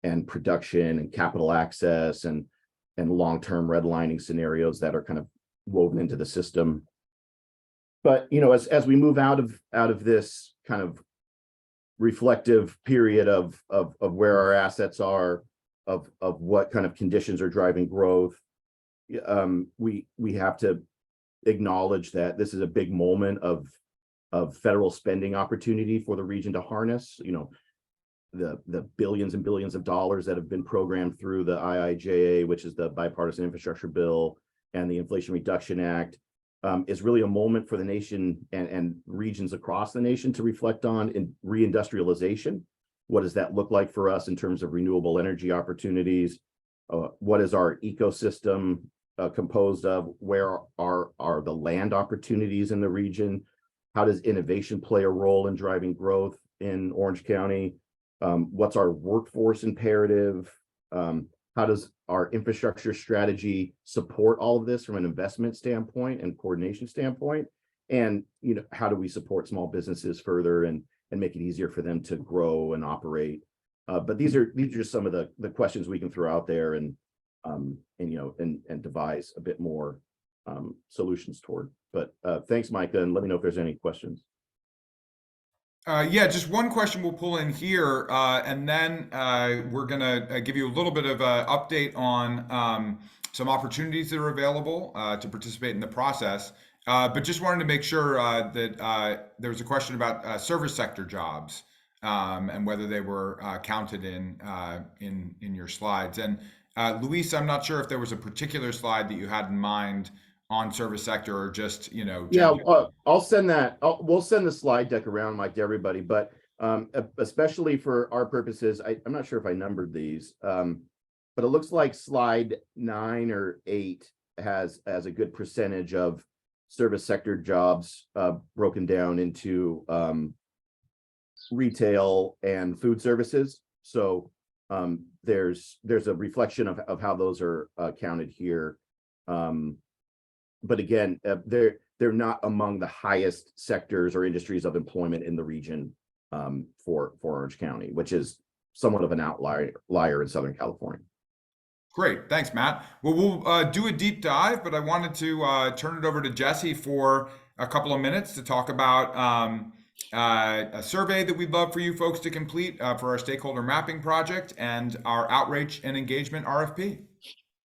Speaker 16: and production and capital access and long-term redlining scenarios that are kind of woven into the system. But, you know, as we move out of this kind of reflective period of where our assets are, of what kind of conditions are driving growth, we have to acknowledge that this is a big moment of federal spending opportunity for the region to harness. You know, the billions and billions of dollars that have been programmed through the IIJA, which is the Bipartisan Infrastructure Bill, and the Inflation Reduction Act, is really a moment for the nation and regions across the nation to reflect on in reindustrialization. What does that look like for us in terms of renewable energy opportunities? What is our ecosystem composed of? Where are the land opportunities in the region? How does innovation play a role in driving growth in Orange County? What's our workforce imperative? How does our infrastructure strategy support all of this from an investment standpoint and coordination standpoint? And, you know, how do we support small businesses further and make it easier for them to grow and operate? But these are just some of the questions we can throw out there and you know, and devise a bit more solutions toward. But thanks, Micah, and let me know if there's any questions.
Speaker 1: Yeah, just one question we'll pull in here, and then we're gonna give you a little bit of an update on some opportunities that are available to participate in the process. But just wanted to make sure that there was a question about service sector jobs and whether they were counted in your slides. And Luis, I'm not sure if there was a particular slide that you had in mind on service sector, or just, you know.
Speaker 16: Yeah, I'll send that. We'll send the slide deck around, Mike, to everybody, but especially for our purposes, I'm not sure if I numbered these, but it looks like slide 9 or 8 has a good percentage of service sector jobs broken down into retail and food services. So there's a reflection of how those are counted here. But again, they're not among the highest sectors or industries of employment in the region for Orange County, which is somewhat of an outlier in Southern California.
Speaker 1: Great, thanks, Matt. Well, we'll do a deep dive, but I wanted to turn it over to Jesse for a couple of minutes to talk about a survey that we'd love for you folks to complete for our stakeholder mapping project and our outreach and engagement RFP.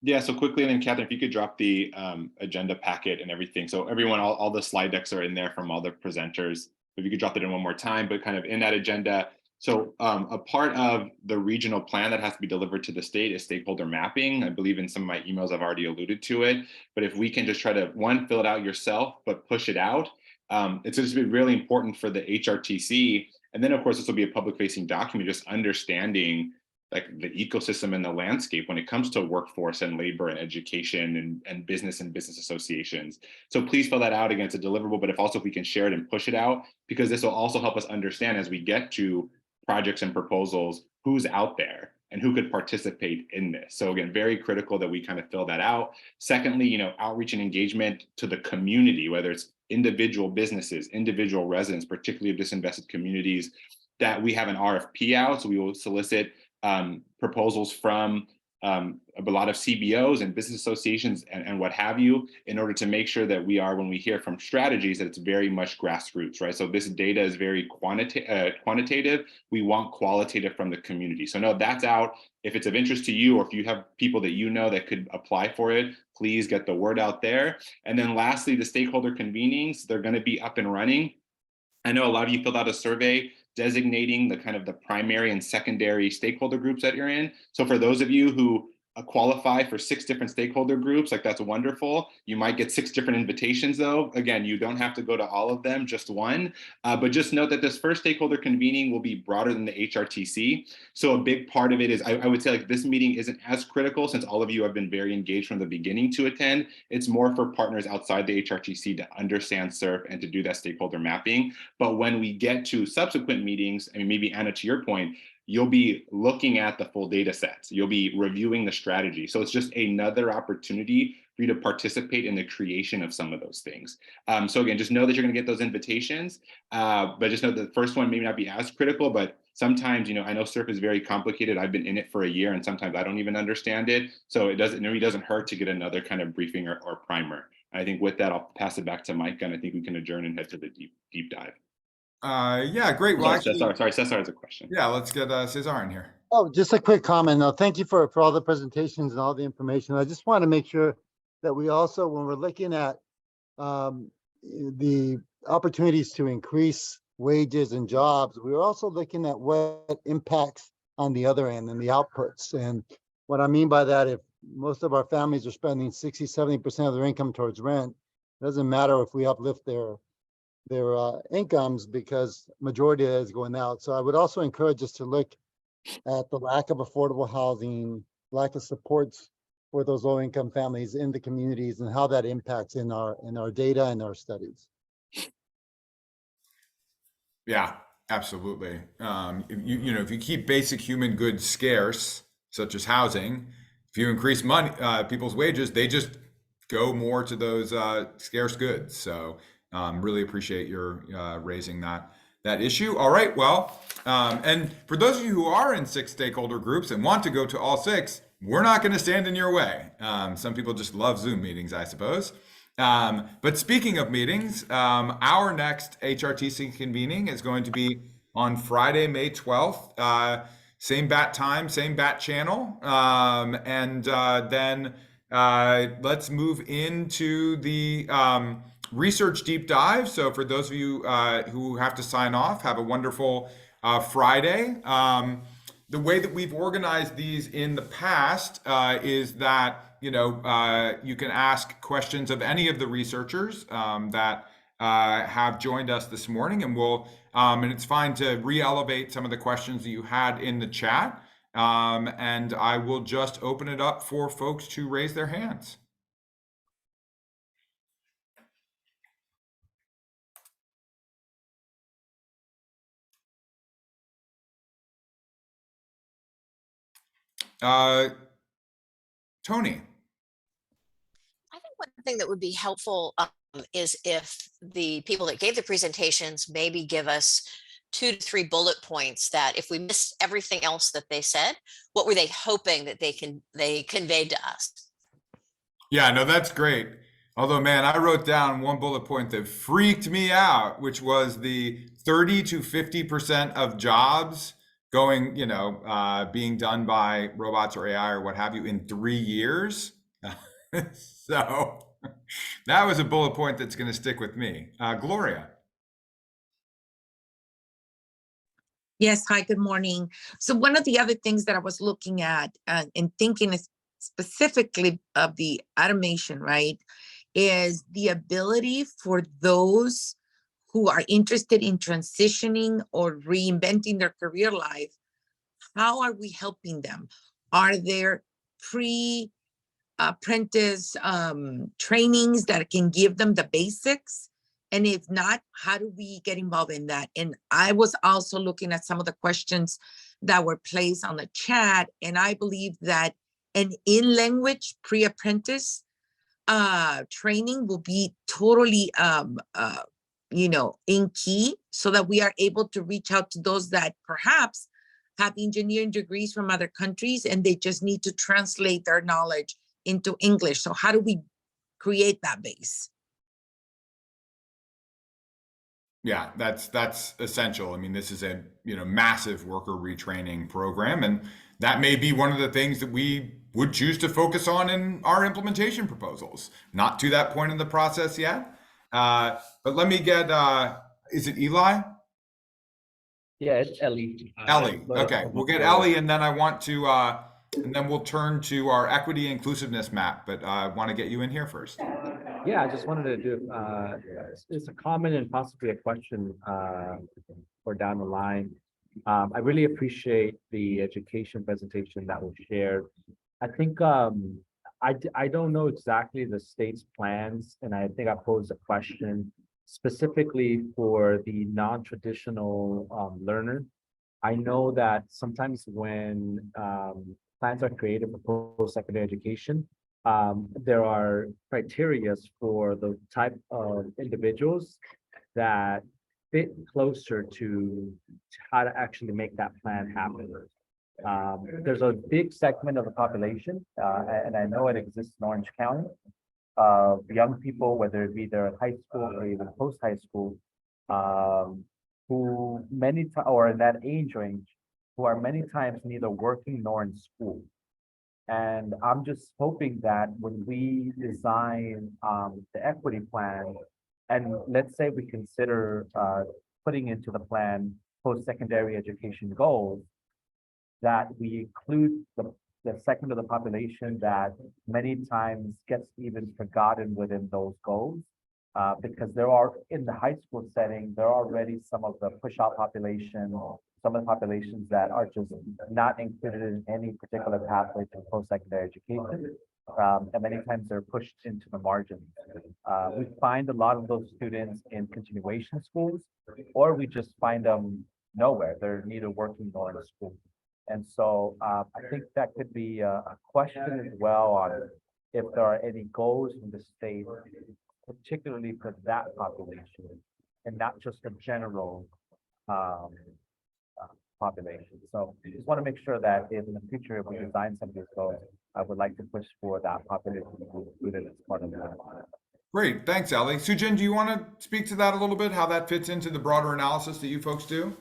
Speaker 2: Yeah, so quickly, and then Catherine, if you could drop the agenda packet and everything. So everyone, all the slide decks are in there from all the presenters. If you could drop it in one more time, but kind of in that agenda. So a part of the regional plan that has to be delivered to the state is stakeholder mapping. I believe in some of my emails I've already alluded to it, but if we can just try to, one, fill it out yourself, but push it out, it's going to be really important for the HRTC. And then of course, this will be a public facing document, just understanding like the ecosystem and the landscape when it comes to workforce and labor and education and business associations. So please fill that out. Again, it's a deliverable, but if we can share it and push it out, because this will also help us understand as we get to projects and proposals, who's out there and who could participate in this. So again, very critical that we kind of fill that out. Secondly, outreach and engagement to the community, whether it's individual businesses, individual residents, particularly of disinvested communities, that we have an RFP out. So we will solicit proposals from a lot of CBOs and business associations and what have you, in order to make sure that we are, when we hear from strategies, that it's very much grassroots, right? So this data is very quantitative. We want qualitative from the community. So no, that's out. If it's of interest to you, or if you have people that you know that could apply for it, please get the word out there. And then lastly, the stakeholder convenings, they're going to be up and running. I know a lot of you filled out a survey designating the kind of the primary and secondary stakeholder groups that you're in. So for those of you who qualify for 6 different stakeholder groups, like that's wonderful. You might get 6 different invitations though. Again, you don't have to go to all of them, just one. But just note that this first stakeholder convening will be broader than the HRTC. So a big part of it is, I would say like this meeting isn't as critical since all of you have been very engaged from the beginning to attend. It's more for partners outside the HRTC to understand SURF and to do that stakeholder mapping. But when we get to subsequent meetings, I mean, maybe Anna, to your point, you'll be looking at the full data sets. You'll be reviewing the strategy. So it's just another opportunity for you to participate in the creation of some of those things. So again, just know that you're gonna get those invitations, but just know that the first one may not be as critical, but sometimes, I know SURF is very complicated. I've been in it for a year and sometimes I don't even understand it. So it really doesn't hurt to get another kind of briefing or primer. I think with that, I'll pass it back to Mike, and I think we can adjourn and head to the deep dive.
Speaker 1: Yeah, great. Well,
Speaker 2: sorry, Cesar has a question.
Speaker 1: Yeah, let's get Cesar in here.
Speaker 17: Oh, just a quick comment. No, thank you for all the presentations and all the information. I just want to make sure that we also, when we're looking at the opportunities to increase wages and jobs, we're also looking at what impacts on the other end and the outputs. And what I mean by that, if most of our families are spending 60, 70% of their income towards rent, it doesn't matter if we uplift their incomes, because majority of that is going out. So I would also encourage us to look at the lack of affordable housing, lack of supports for those low income families in the communities, and how that impacts in our data and our studies.
Speaker 1: Yeah, absolutely. If you keep basic human goods scarce, such as housing, if you increase people's wages, they just go more to those scarce goods. So really appreciate your raising that issue. All right, well, and for those of you who are in 6 stakeholder groups and want to go to all 6, we're not going to stand in your way. Some people just love Zoom meetings, I suppose. But speaking of meetings, our next HRTC convening is going to be on Friday, May 12th. Same bat time, same bat channel. And then let's move into the research deep dive. So for those of you who have to sign off, have a wonderful Friday. The way that we've organized these in the past is that you can ask questions of any of the researchers that have joined us this morning, and and it's fine to re-elevate some of the questions that you had in the chat, and I will just open it up for folks to raise their hands. Tony.
Speaker 7: I think one thing that would be helpful is if the people that gave the presentations maybe give us 2 to 3 bullet points that if we missed everything else that they said, what were they hoping that they conveyed to us?
Speaker 1: Yeah, no, that's great. Although, man, I wrote down one bullet point that freaked me out, which was the 30 to 50% of jobs going, being done by robots or AI or what have you in 3 years. So that was a bullet point that's going to stick with me. Gloria.
Speaker 18: Yes, hi, good morning. So one of the other things that I was looking at and thinking is specifically of the automation, right, is the ability for those who are interested in transitioning or reinventing their career life. How are we helping them? Are there pre-apprentice trainings that can give them the basics? And if not, how do we get involved in that? And I was also looking at some of the questions that were placed on the chat, and I believe that an in-language pre-apprentice training will be totally, in key, so that we are able to reach out to those that perhaps have engineering degrees from other countries and they just need to translate their knowledge into English. So how do we create that base?
Speaker 1: Yeah, that's essential. I mean, this is a massive worker retraining program, and that may be one of the things that we would choose to focus on in our implementation proposals. Not to that point in the process yet, but let me get. Is it Eli?
Speaker 19: Yeah, it's Ellie.
Speaker 1: Ellie. Okay, we'll get Ellie, and then I want to, and then we'll turn to our equity inclusiveness map. But I want to get you in here first.
Speaker 19: Yeah, I just wanted to do, it's a comment and possibly a question for down the line. I really appreciate the education presentation that was shared. I think I don't know exactly the state's plans, and I think I posed a question specifically for the non-traditional learner. I know that sometimes when plans are created for post-secondary education, there are criteria for the type of individuals that fit closer to how to actually make that plan happen. There's a big segment of the population, and I know it exists in Orange County, of young people, whether it be their high school or even post-high school, who many times, or in that age range, who are many times neither working nor in school. And I'm just hoping that when we design the equity plan, and let's say we consider putting into the plan post-secondary education goals, that we include the segment of the population that many times gets even forgotten within those goals. Because there are, in the high school setting, there are already some of the push-out population, some of the populations that are just not included in any particular pathway to post-secondary education. And many times they're pushed into the margins. We find a lot of those students in continuation schools, or we just find them nowhere. They're neither working nor in school. And so I think that could be a question as well on if there are any goals in the state, particularly for that population, and not just a general population. So just want to make sure that in the future, if we design some of these goals, I would like to push for that population to be included as part of that.
Speaker 1: Great, thanks, Ellie. Sujin, do you want to speak to that a little bit? How that fits into the broader analysis that you folks do?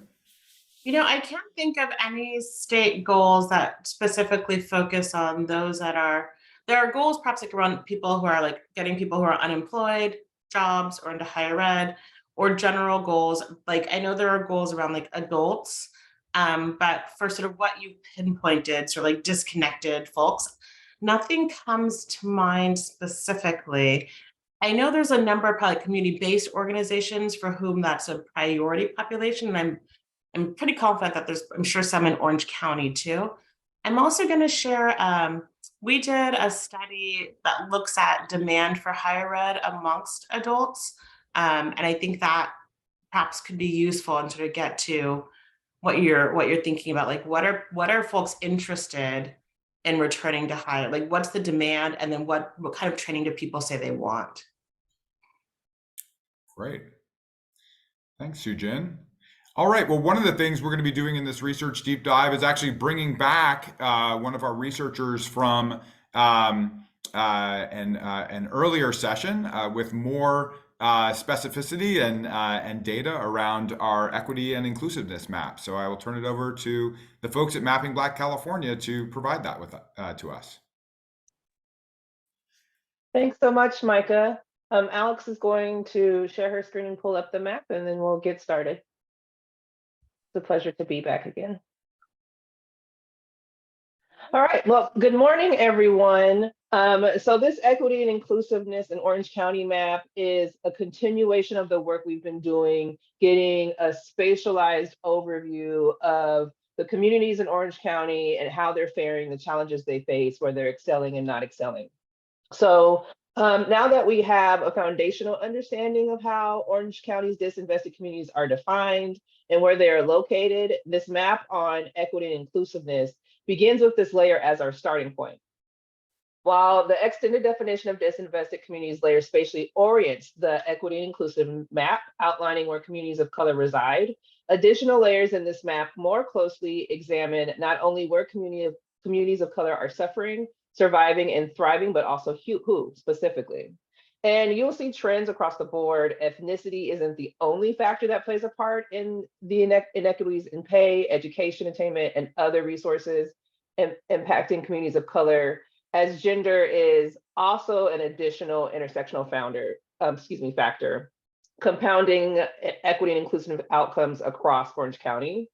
Speaker 4: I can't think of any state goals that specifically focus on those that are, there are goals perhaps like around people who are like getting people who are unemployed, jobs, or into higher ed, or general goals. Like I know there are goals around like adults, but for sort of what you pinpointed, sort of like disconnected folks, nothing comes to mind specifically. I know there's a number of probably community-based organizations for whom that's a priority population, and I'm pretty confident that there's, I'm sure, some in Orange County too. I'm also going to share, we did a study that looks at demand for higher ed amongst adults. And I think that perhaps could be useful and sort of get to what you're thinking about, like what are folks interested in returning to higher, like what's the demand, and then what kind of training do people say they want?
Speaker 1: Great. Thanks, Sujin. All right. Well, one of the things we're going to be doing in this research deep dive is actually bringing back one of our researchers from an earlier session with more specificity and data around our equity and inclusiveness map. So I will turn it over to the folks at Mapping Black California to provide that with to us.
Speaker 20: Thanks so much, Micah. Alex is going to share her screen and pull up the map, and then we'll get started. It's a pleasure to be back again. All right, well, good morning, everyone. So this equity and inclusiveness in Orange County map is a continuation of the work we've been doing, getting a spatialized overview of the communities in Orange County and how they're faring, the challenges they face, where they're excelling and not excelling. So now that we have a foundational understanding of how Orange County's disinvested communities are defined and where they are located, this map on equity and inclusiveness begins with this layer as our starting point. While the extended definition of disinvested communities layer spatially orients the equity and inclusive map, outlining where communities of color reside, additional layers in this map more closely examine not only where communities of color are suffering, surviving, and thriving, but also who specifically. And you'll see trends across the board. Ethnicity isn't the only factor that plays a part in the inequities in pay, education, attainment, and other resources impacting communities of color, as gender is also an additional intersectional factor, compounding equity and inclusive outcomes across Orange County.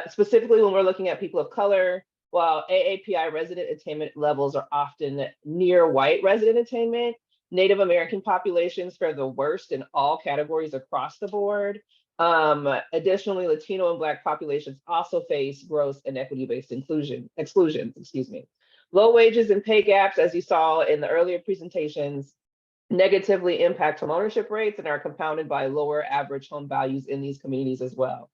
Speaker 20: Specifically, when we're looking at people of color, while AAPI resident attainment levels are often near white resident attainment, Native American populations fare the worst in all categories across the board. Additionally, Latino and Black populations also face gross inequity-based exclusions. Low wages and pay gaps, as you saw in the earlier presentations, negatively impact homeownership rates and are compounded by lower average home values in these communities as well.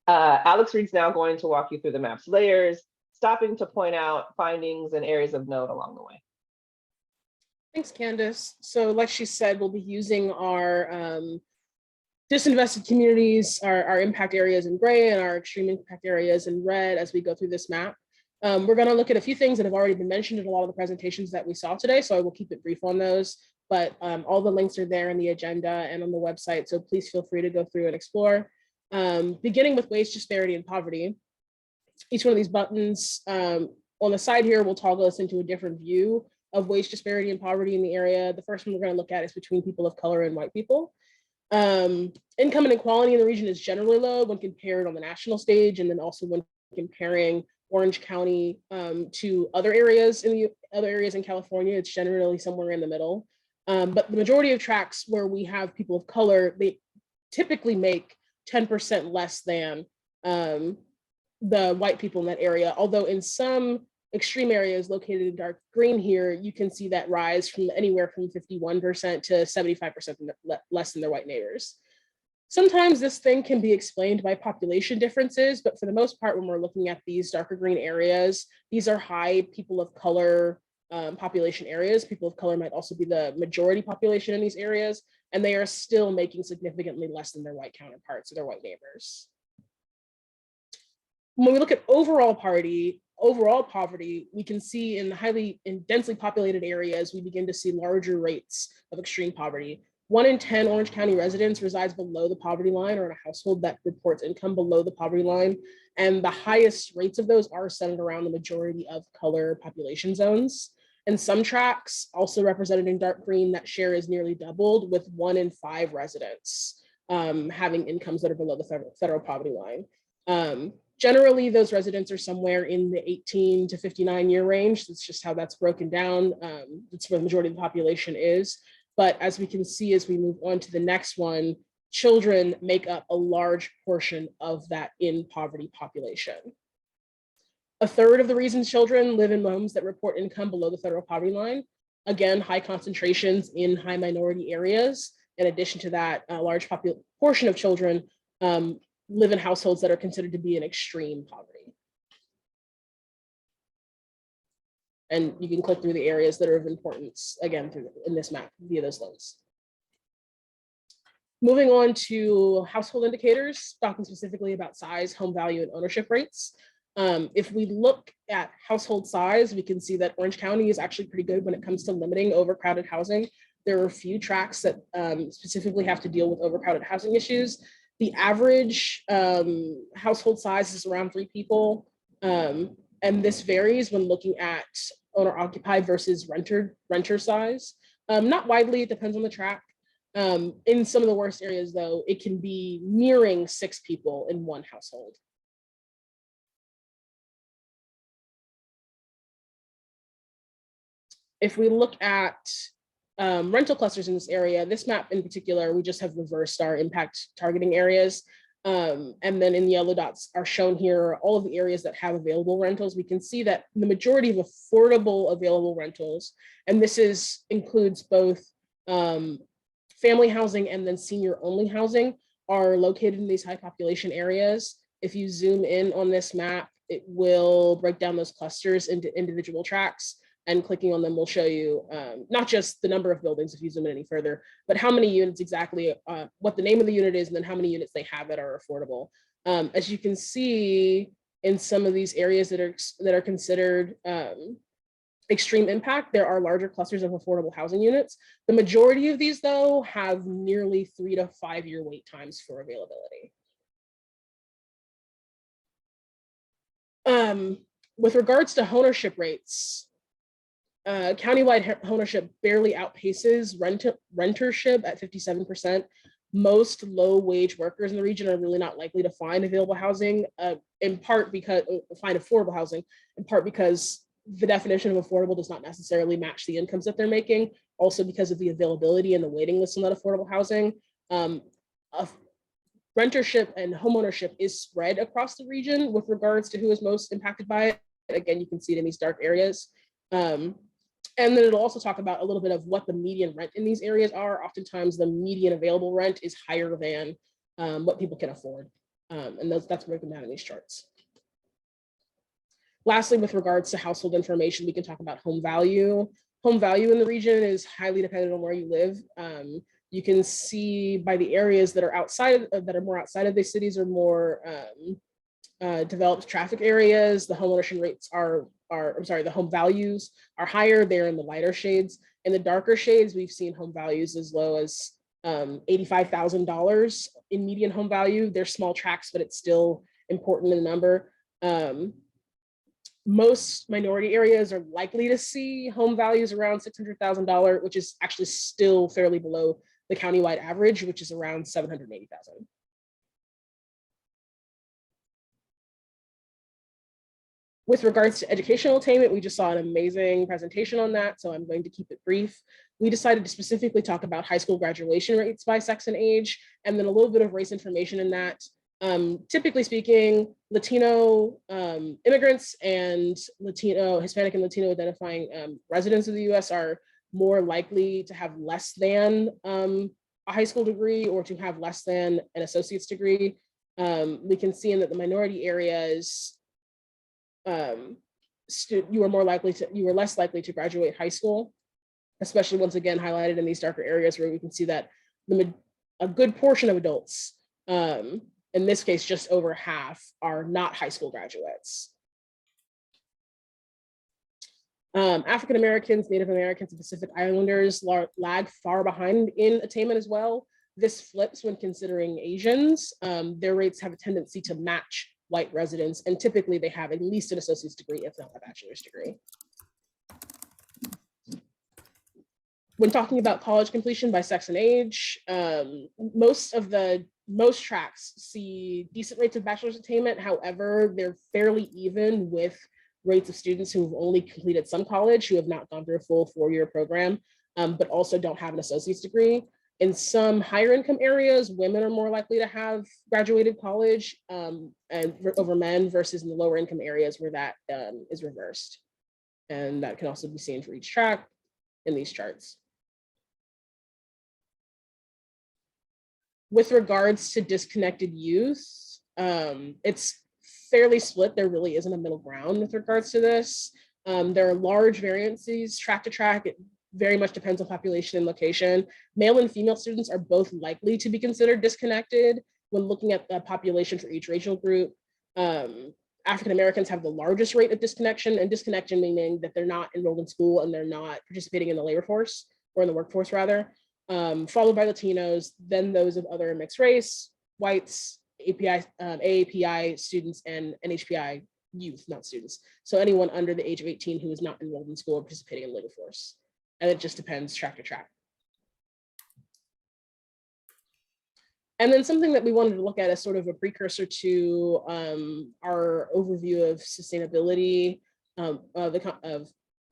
Speaker 20: Alex Reed's now going to walk you through the map's layers, stopping to point out findings and areas of note along the way.
Speaker 21: Thanks, Candace. So like she said, we'll be using our disinvested communities, our impact areas in gray and our extreme impact areas in red as we go through this map. We're going to look at a few things that have already been mentioned in a lot of the presentations that we saw today, so I will keep it brief on those, but all the links are there in the agenda and on the website, so please feel free to go through and explore. Beginning with wage disparity and poverty. Each one of these buttons on the side here will toggle us into a different view of wage disparity and poverty in the area. The first one we're going to look at is between people of color and white people. Income inequality in the region is generally low when compared on the national stage, and then also when comparing Orange County to other areas in California, it's generally somewhere in the middle. But the majority of tracts where we have people of color, they typically make 10% less than the white people in that area. Although in some extreme areas located in dark green here, you can see that rise from anywhere from 51% to 75% less than their white neighbors. Sometimes this thing can be explained by population differences, but for the most part, when we're looking at these darker green areas, these are high people of color population areas. People of color might also be the majority population in these areas, and they are still making significantly less than their white counterparts or their white neighbors. When we look at overall poverty, we can see in densely populated areas, we begin to see larger rates of extreme poverty. 1 in 10 Orange County residents resides below the poverty line or in a household that reports income below the poverty line. And the highest rates of those are centered around the majority of color population zones. In some tracts, also represented in dark green, that share is nearly doubled, with 1 in 5 residents having incomes that are below the federal poverty line. Generally, those residents are somewhere in the 18 to 59 year range. That's just how that's broken down. That's where the majority of the population is. But as we can see, as we move on to the next one, children make up a large portion of that in poverty population. 1/3 of the reasons children live in homes that report income below the federal poverty line. Again, high concentrations in high minority areas. In addition to that, a large portion of children live in households that are considered to be in extreme poverty. And you can click through the areas that are of importance, again, in this map via those links. Moving on to household indicators, talking specifically about size, home value, and ownership rates. If we look at household size, we can see that Orange County is actually pretty good when it comes to limiting overcrowded housing. There are a few tracts that specifically have to deal with overcrowded housing issues. The average household size is around 3 people. And this varies when looking at owner occupied versus renter size. Not widely, it depends on the tract. In some of the worst areas though, it can be nearing 6 people in one household. If we look at rental clusters in this area, this map in particular, we just have reversed our impact targeting areas. And then in yellow dots are shown here, all of the areas that have available rentals. We can see that the majority of affordable available rentals, and this includes both family housing and then senior only housing, are located in these high population areas. If you zoom in on this map, it will break down those clusters into individual tracts, and clicking on them will show you not just the number of buildings if you zoom in any further, but how many units exactly, what the name of the unit is, and then how many units they have that are affordable. As you can see in some of these areas that are considered extreme impact, there are larger clusters of affordable housing units. The majority of these though have nearly 3 to 5 year wait times for availability. With regards to ownership rates, countywide ownership barely outpaces rentership at 57%. Most low wage workers in the region are really not likely to find available housing, in part because find affordable housing, in part because the definition of affordable does not necessarily match the incomes that they're making. Also because of the availability and the waiting list on that affordable housing. Rentership and homeownership is spread across the region with regards to who is most impacted by it. Again, you can see it in these dark areas. And then it'll also talk about a little bit of what the median rent in these areas are. Oftentimes the median available rent is higher than what people can afford. And that's broken down in these charts. Lastly, with regards to household information, we can talk about home value. Home value in the region is highly dependent on where you live. You can see by the areas that are more outside of the cities or more developed traffic areas, the home ownership rates the home values are higher. They're in the lighter shades. In the darker shades, we've seen home values as low as $85,000 in median home value. They're small tracts, but it's still important in the number. Most minority areas are likely to see home values around $600,000, which is actually still fairly below the countywide average, which is around $780,000. With regards to educational attainment, we just saw an amazing presentation on that, so I'm going to keep it brief. We decided to specifically talk about high school graduation rates by sex and age, and then a little bit of race information in that. Typically speaking, Latino immigrants and Hispanic and Latino identifying residents of the US are more likely to have less than a high school degree or to have less than an associate's degree. We can see in that the minority areas, you were less likely to graduate high school, especially once again highlighted in these darker areas where we can see that a good portion of adults, in this case just over half, are not high school graduates. African Americans, Native Americans, and Pacific Islanders lag far behind in attainment as well. This flips when considering Asians. Their rates have a tendency to match white residents, and typically they have at least an associate's degree, if not a bachelor's degree. When talking about college completion by sex and age, most tracks see decent rates of bachelor's attainment. However, they're fairly even with rates of students who've only completed some college, who have not gone through a full 4-year program, but also don't have an associate's degree. In some higher income areas, women are more likely to have graduated college and over men, versus in the lower income areas where that is reversed. And that can also be seen for each track in these charts. With regards to disconnected youth, it's fairly split. There really isn't a middle ground with regards to this. There are large variances track to track. It very much depends on population and location. Male and female students are both likely to be considered disconnected when looking at the population for each racial group. African Americans have the largest rate of disconnection, and disconnection meaning that they're not enrolled in school and they're not participating in the labor force, or in the workforce rather, followed by Latinos, then those of other mixed race, whites, AAPI students, and NHPI youth, not students. So anyone under the age of 18 who is not enrolled in school or participating in the labor force. And it just depends track to track. And then something that we wanted to look at as sort of a precursor to our overview of sustainability, of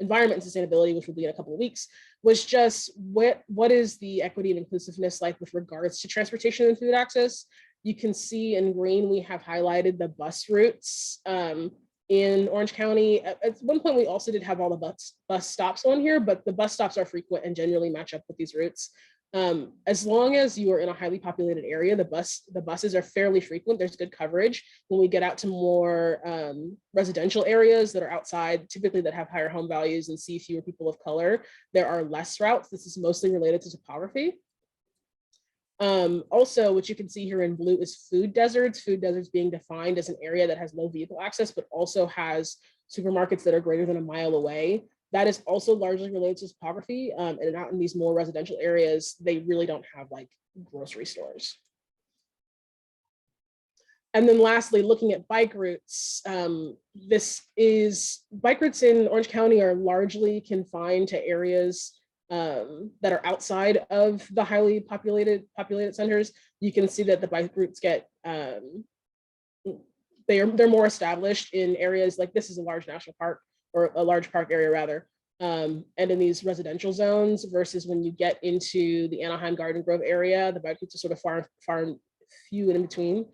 Speaker 21: environment and sustainability, which will be in a couple of weeks, was just what is the equity and inclusiveness like with regards to transportation and food access. You can see in green, we have highlighted the bus routes in Orange County. At one point, we also did have all the bus stops on here, but the bus stops are frequent and generally match up with these routes. As long as you are in a highly populated area, the buses are fairly frequent. There's good coverage. When we get out to more residential areas that are outside, typically that have higher home values and see fewer people of color, there are less routes. This is mostly related to topography. Also, what you can see here in blue is food deserts being defined as an area that has low vehicle access, but also has supermarkets that are greater than a mile away. That is also largely related to topography, and out in these more residential areas, they really don't have like grocery stores. And then lastly, looking at bike routes, bike routes in Orange County are largely confined to areas that are outside of the highly populated centers. You can see that the bike routes get, they're more established in areas like this is a large national park, or a large park area rather, and in these residential zones, versus when you get into the Anaheim Garden Grove area, the bike routes are sort of far and few and in between.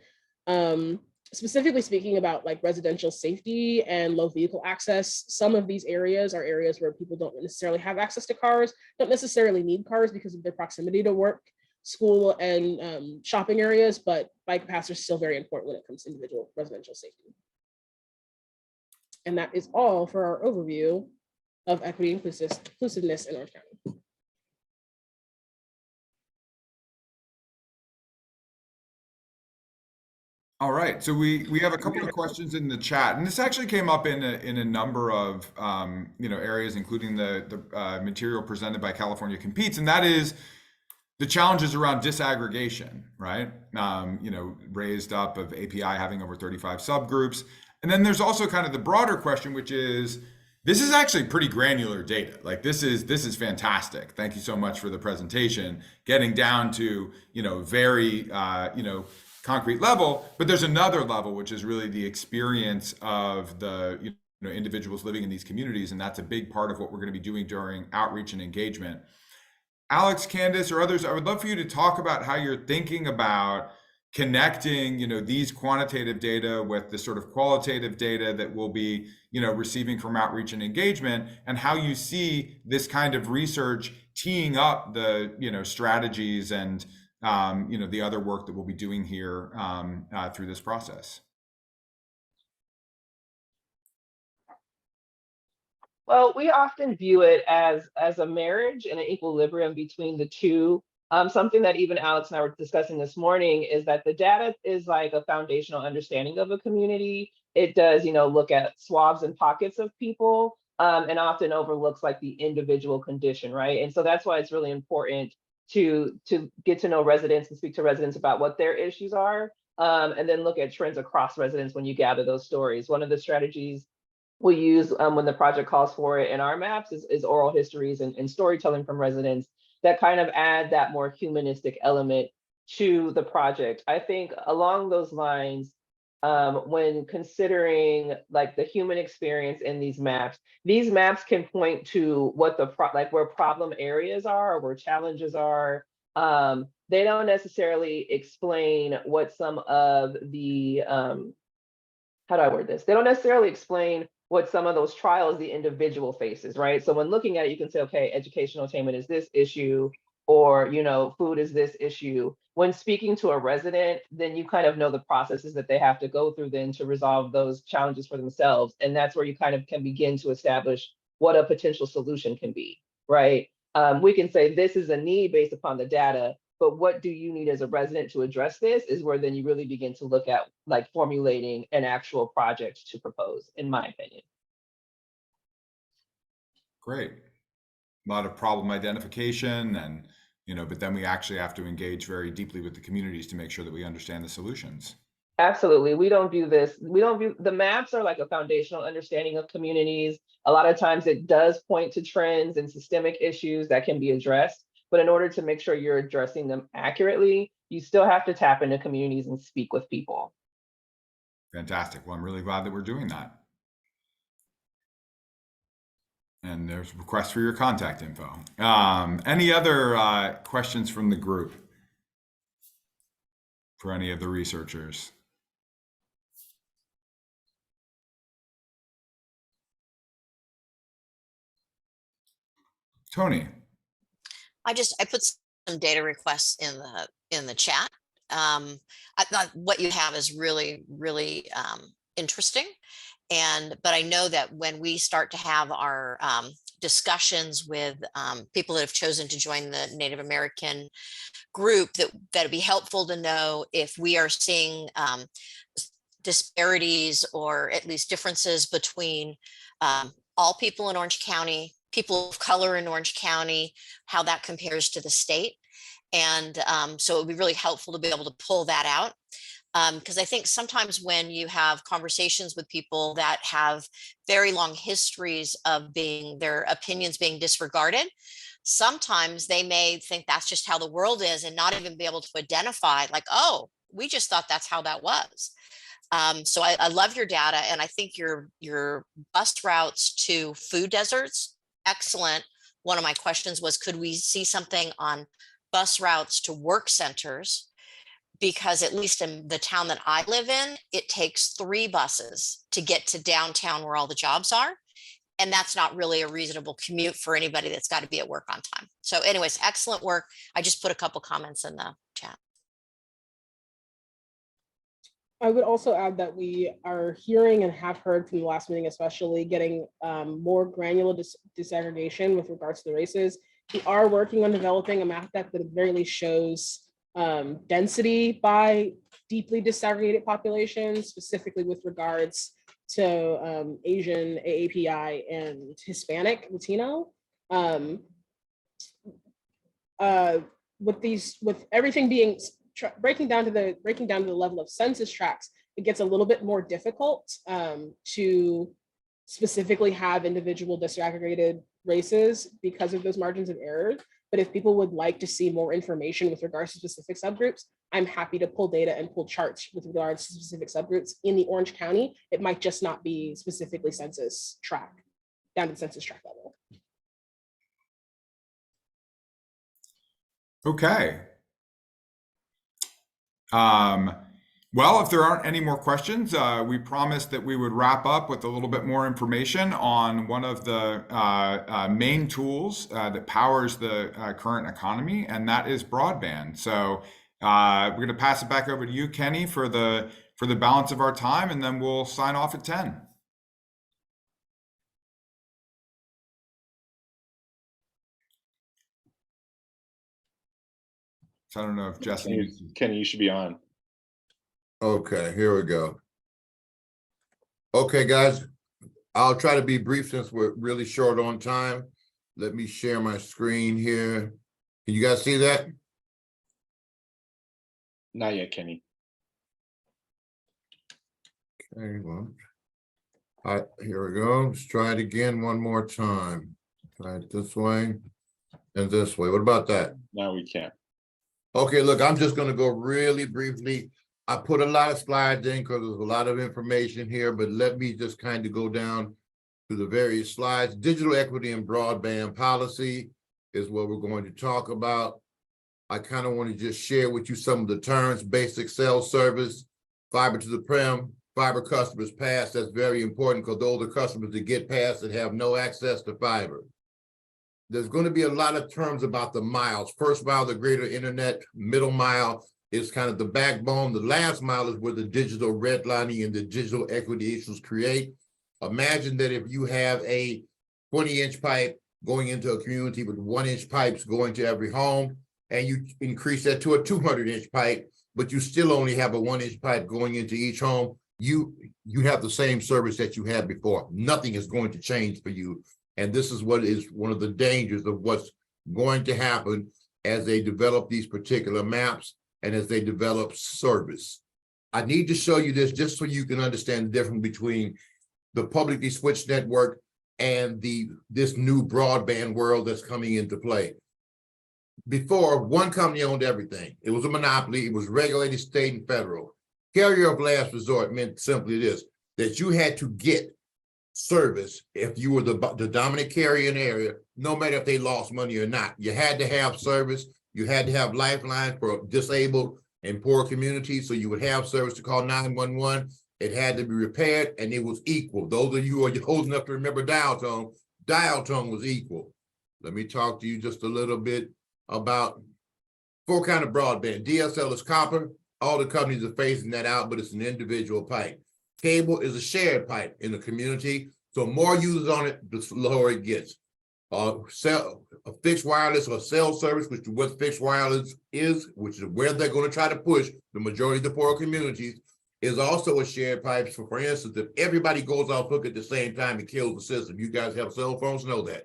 Speaker 21: Specifically speaking about like residential safety and low vehicle access, some of these areas are areas where people don't necessarily have access to cars, don't necessarily need cars because of their proximity to work, school, and shopping areas, but bike paths are still very important when it comes to individual residential safety. And that is all for our overview of equity and inclusiveness in Orange County.
Speaker 1: All right, so we have a couple of questions in the chat, and this actually came up in a number of areas, including the material presented by California Competes, and that is the challenges around disaggregation, right? Raised up of API having over 35 subgroups. And then there's also kind of the broader question, which is, this is actually pretty granular data. Like this is fantastic. Thank you so much for the presentation, getting down to, very, concrete level, but there's another level, which is really the experience of the, individuals living in these communities. And that's a big part of what we're going to be doing during outreach and engagement. Alex, Candace, or others, I would love for you to talk about how you're thinking about connecting, these quantitative data with the sort of qualitative data that we'll be, receiving from outreach and engagement, and how you see this kind of research teeing up the, strategies and, the other work that we'll be doing here through this process.
Speaker 20: Well, we often view it as a marriage and an equilibrium between the two. Something that even Alex and I were discussing this morning is that the data is like a foundational understanding of a community. It does, look at swabs and pockets of people, and often overlooks like the individual condition, right? And so that's why it's really important to get to know residents and speak to residents about what their issues are, and then look at trends across residents when you gather those stories. One of the strategies we use when the project calls for it in our maps is oral histories and storytelling from residents that kind of add that more humanistic element to the project. I think along those lines, when considering like the human experience in these maps can point to what where problem areas are or where challenges are. They don't necessarily explain what some of the, how do I word this? They don't necessarily explain what some of those trials the individual faces, right? So when looking at it, you can say, okay, educational attainment is this issue, or food is this issue. When speaking to a resident, then you kind of know the processes that they have to go through then to resolve those challenges for themselves. And that's where you kind of can begin to establish what a potential solution can be, right? We can say this is a need based upon the data, but what do you need as a resident to address this is where then you really begin to look at like formulating an actual project to propose, in my opinion.
Speaker 1: Great. A lot of problem identification and, but then we actually have to engage very deeply with the communities to make sure that we understand the solutions.
Speaker 20: Absolutely. We don't view the maps are like a foundational understanding of communities. A lot of times it does point to trends and systemic issues that can be addressed. But in order to make sure you're addressing them accurately, you still have to tap into communities and speak with people.
Speaker 1: Fantastic. Well, I'm really glad that we're doing that. And there's a request for your contact info. Any other questions from the group for any of the researchers? Tony.
Speaker 7: I put some data requests in the chat. I thought what you have is really, really interesting. But I know that when we start to have our discussions with people that have chosen to join the Native American group, that'd be helpful to know if we are seeing disparities or at least differences between all people in Orange County, people of color in Orange County, how that compares to the state. And so it would be really helpful to be able to pull that out. Because I think sometimes when you have conversations with people that have very long histories of their opinions being disregarded, sometimes they may think that's just how the world is and not even be able to identify like, oh, we just thought that's how that was. So I love your data, and I think your bus routes to food deserts, excellent. One of my questions was, could we see something on bus routes to work centers? Because at least in the town that I live in, it takes 3 buses to get to downtown where all the jobs are. And that's not really a reasonable commute for anybody that's got to be at work on time. So anyways, excellent work. I just put a couple comments in the chat.
Speaker 21: I would also add that we are hearing and have heard from the last meeting, especially getting more granular disaggregation with regards to the races. We are working on developing a map deck that at the very least shows density by deeply disaggregated populations, specifically with regards to Asian, AAPI, and Hispanic, Latino. With everything being breaking down to the level of census tracts, it gets a little bit more difficult to specifically have individual disaggregated races because of those margins of error. But if people would like to see more information with regards to specific subgroups, I'm happy to pull data and pull charts with regards to specific subgroups in the Orange County. It might just not be specifically census tract, down to the census tract level.
Speaker 1: Okay. Well, if there aren't any more questions, we promised that we would wrap up with a little bit more information on one of the main tools that powers the current economy, and that is broadband. So we're going to pass it back over to you, Kenny, for the balance of our time, and then we'll sign off at 10. So I don't know if Jesse.
Speaker 2: Kenny, you should be on.
Speaker 3: Okay, here we go. Okay, guys, I'll try to be brief since we're really short on time. Let me share my screen here. Can you guys see that?
Speaker 2: Not yet, Kenny.
Speaker 3: Okay, well, all right, here we go. Let's try it again one more time. Try it this way and this way. What about that?
Speaker 2: No, we can't.
Speaker 3: Okay, look, I'm just going to go really briefly. I put a lot of slides in because there's a lot of information here, but let me just kind of go down to the various slides. Digital equity and broadband policy is what we're going to talk about. I kind of want to just share with you some of the terms: basic cell service, fiber to the prem, fiber customers pass. That's very important because those are customers that get past that have no access to fiber. There's going to be a lot of terms about the miles. First mile, the greater internet. Middle mile is kind of the backbone. The last mile is where the digital redlining and the digital equity issues create. Imagine that if you have a 20-inch pipe going into a community with 1-inch pipes going to every home, and you increase that to a 200-inch pipe, but you still only have a 1-inch pipe going into each home, you have the same service that you had before. Nothing is going to change for you. And this is what is one of the dangers of what's going to happen as they develop these particular maps and as they develop service. I need to show you this just so you can understand the difference between the publicly switched network and this new broadband world that's coming into play. Before, one company owned everything. It was a monopoly. It was regulated state and federal. Carrier of last resort meant simply this, that you had to get service if you were the dominant carrier in the area, no matter if they lost money or not. You had to have service. You had to have lifelines for disabled and poor communities, so you would have service to call 911. It had to be repaired, and it was equal. Those of you who are old enough to remember dial tone was equal. Let me talk to you just a little bit about 4 kind of broadband. DSL is copper. All the companies are phasing that out, but it's an individual pipe. Cable is a shared pipe in the community, so more users on it, the lower it gets. A fixed wireless or cell service, which is what fixed wireless is, which is where they're going to try to push the majority of the poor communities, is also a shared pipe. So for instance, if everybody goes off hook at the same time, it kills the system. You guys have cell phones, know that.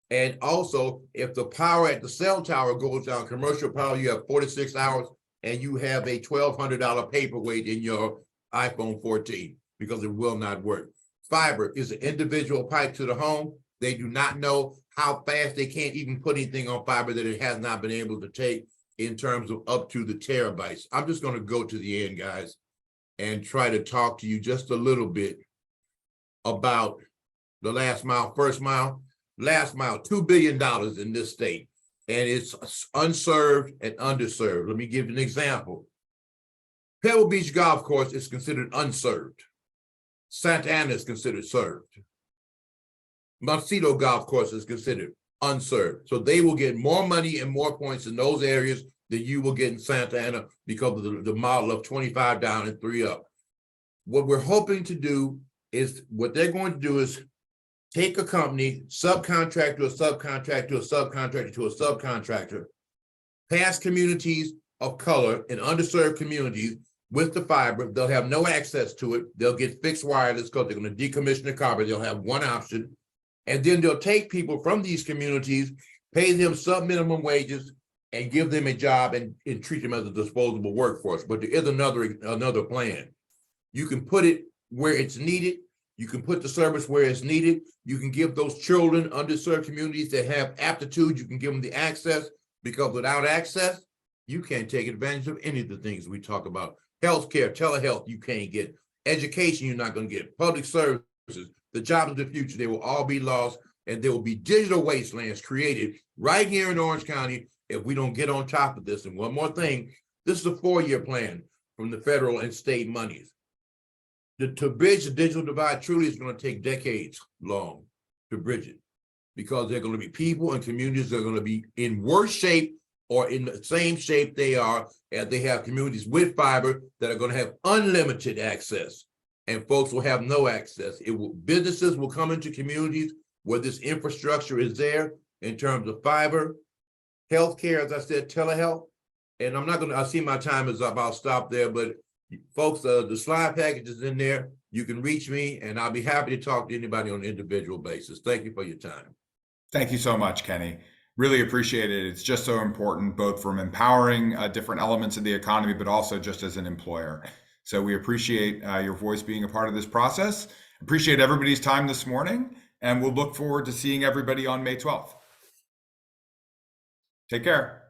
Speaker 3: And also, if the power at the cell tower goes down, commercial power, you have 46 hours, and you have a $1,200 paperweight in your iPhone 14 because it will not work. Fiber is an individual pipe to the home. They do not know how fast they can't even put anything on fiber that it has not been able to take in terms of up to the terabytes. I'm just going to go to the end, guys, and try to talk to you just a little bit about the last mile, first mile. Last mile, $2 billion in this state, and it's unserved and underserved. Let me give you an example. Pebble Beach Golf Course is considered unserved. Santa Ana is considered served. Montecito Golf Course is considered unserved. So they will get more money and more points in those areas than you will get in Santa Ana because of the model of 25 down and 3 up. What we're hoping to do is, what they're going to do is take a company, subcontract to a subcontract to a subcontractor to a subcontractor, past communities of color and underserved communities with the fiber. They'll have no access to it. They'll get fixed wireless because they're going to decommission the copper. They'll have one option. And then they'll take people from these communities, pay them sub-minimum wages, and give them a job and treat them as a disposable workforce. But there is another plan. You can put it where it's needed. You can put the service where it's needed. You can give those children, underserved communities that have aptitude, you can give them the access, because without access, you can't take advantage of any of the things we talk about. Healthcare, telehealth, you can't get. Education, you're not going to get. Public services, the jobs of the future, they will all be lost, and there will be digital wastelands created right here in Orange County if we don't get on top of this. And one more thing, this is a 4-year plan from the federal and state monies. To bridge the digital divide truly is going to take decades long to bridge it, because there are going to be people and communities that are going to be in worse shape or in the same shape they are, as they have communities with fiber that are going to have unlimited access, and folks will have no access. Businesses will come into communities where this infrastructure is there in terms of fiber, healthcare, as I said, telehealth. And I see my time is up. I'll stop there, but folks, the slide package is in there. You can reach me, and I'll be happy to talk to anybody on an individual basis. Thank you for your time.
Speaker 1: Thank you so much, Kenny. Really appreciate it. It's just so important, both from empowering different elements of the economy, but also just as an employer. So we appreciate your voice being a part of this process. Appreciate everybody's time this morning, and we'll look forward to seeing everybody on May 12th. Take care.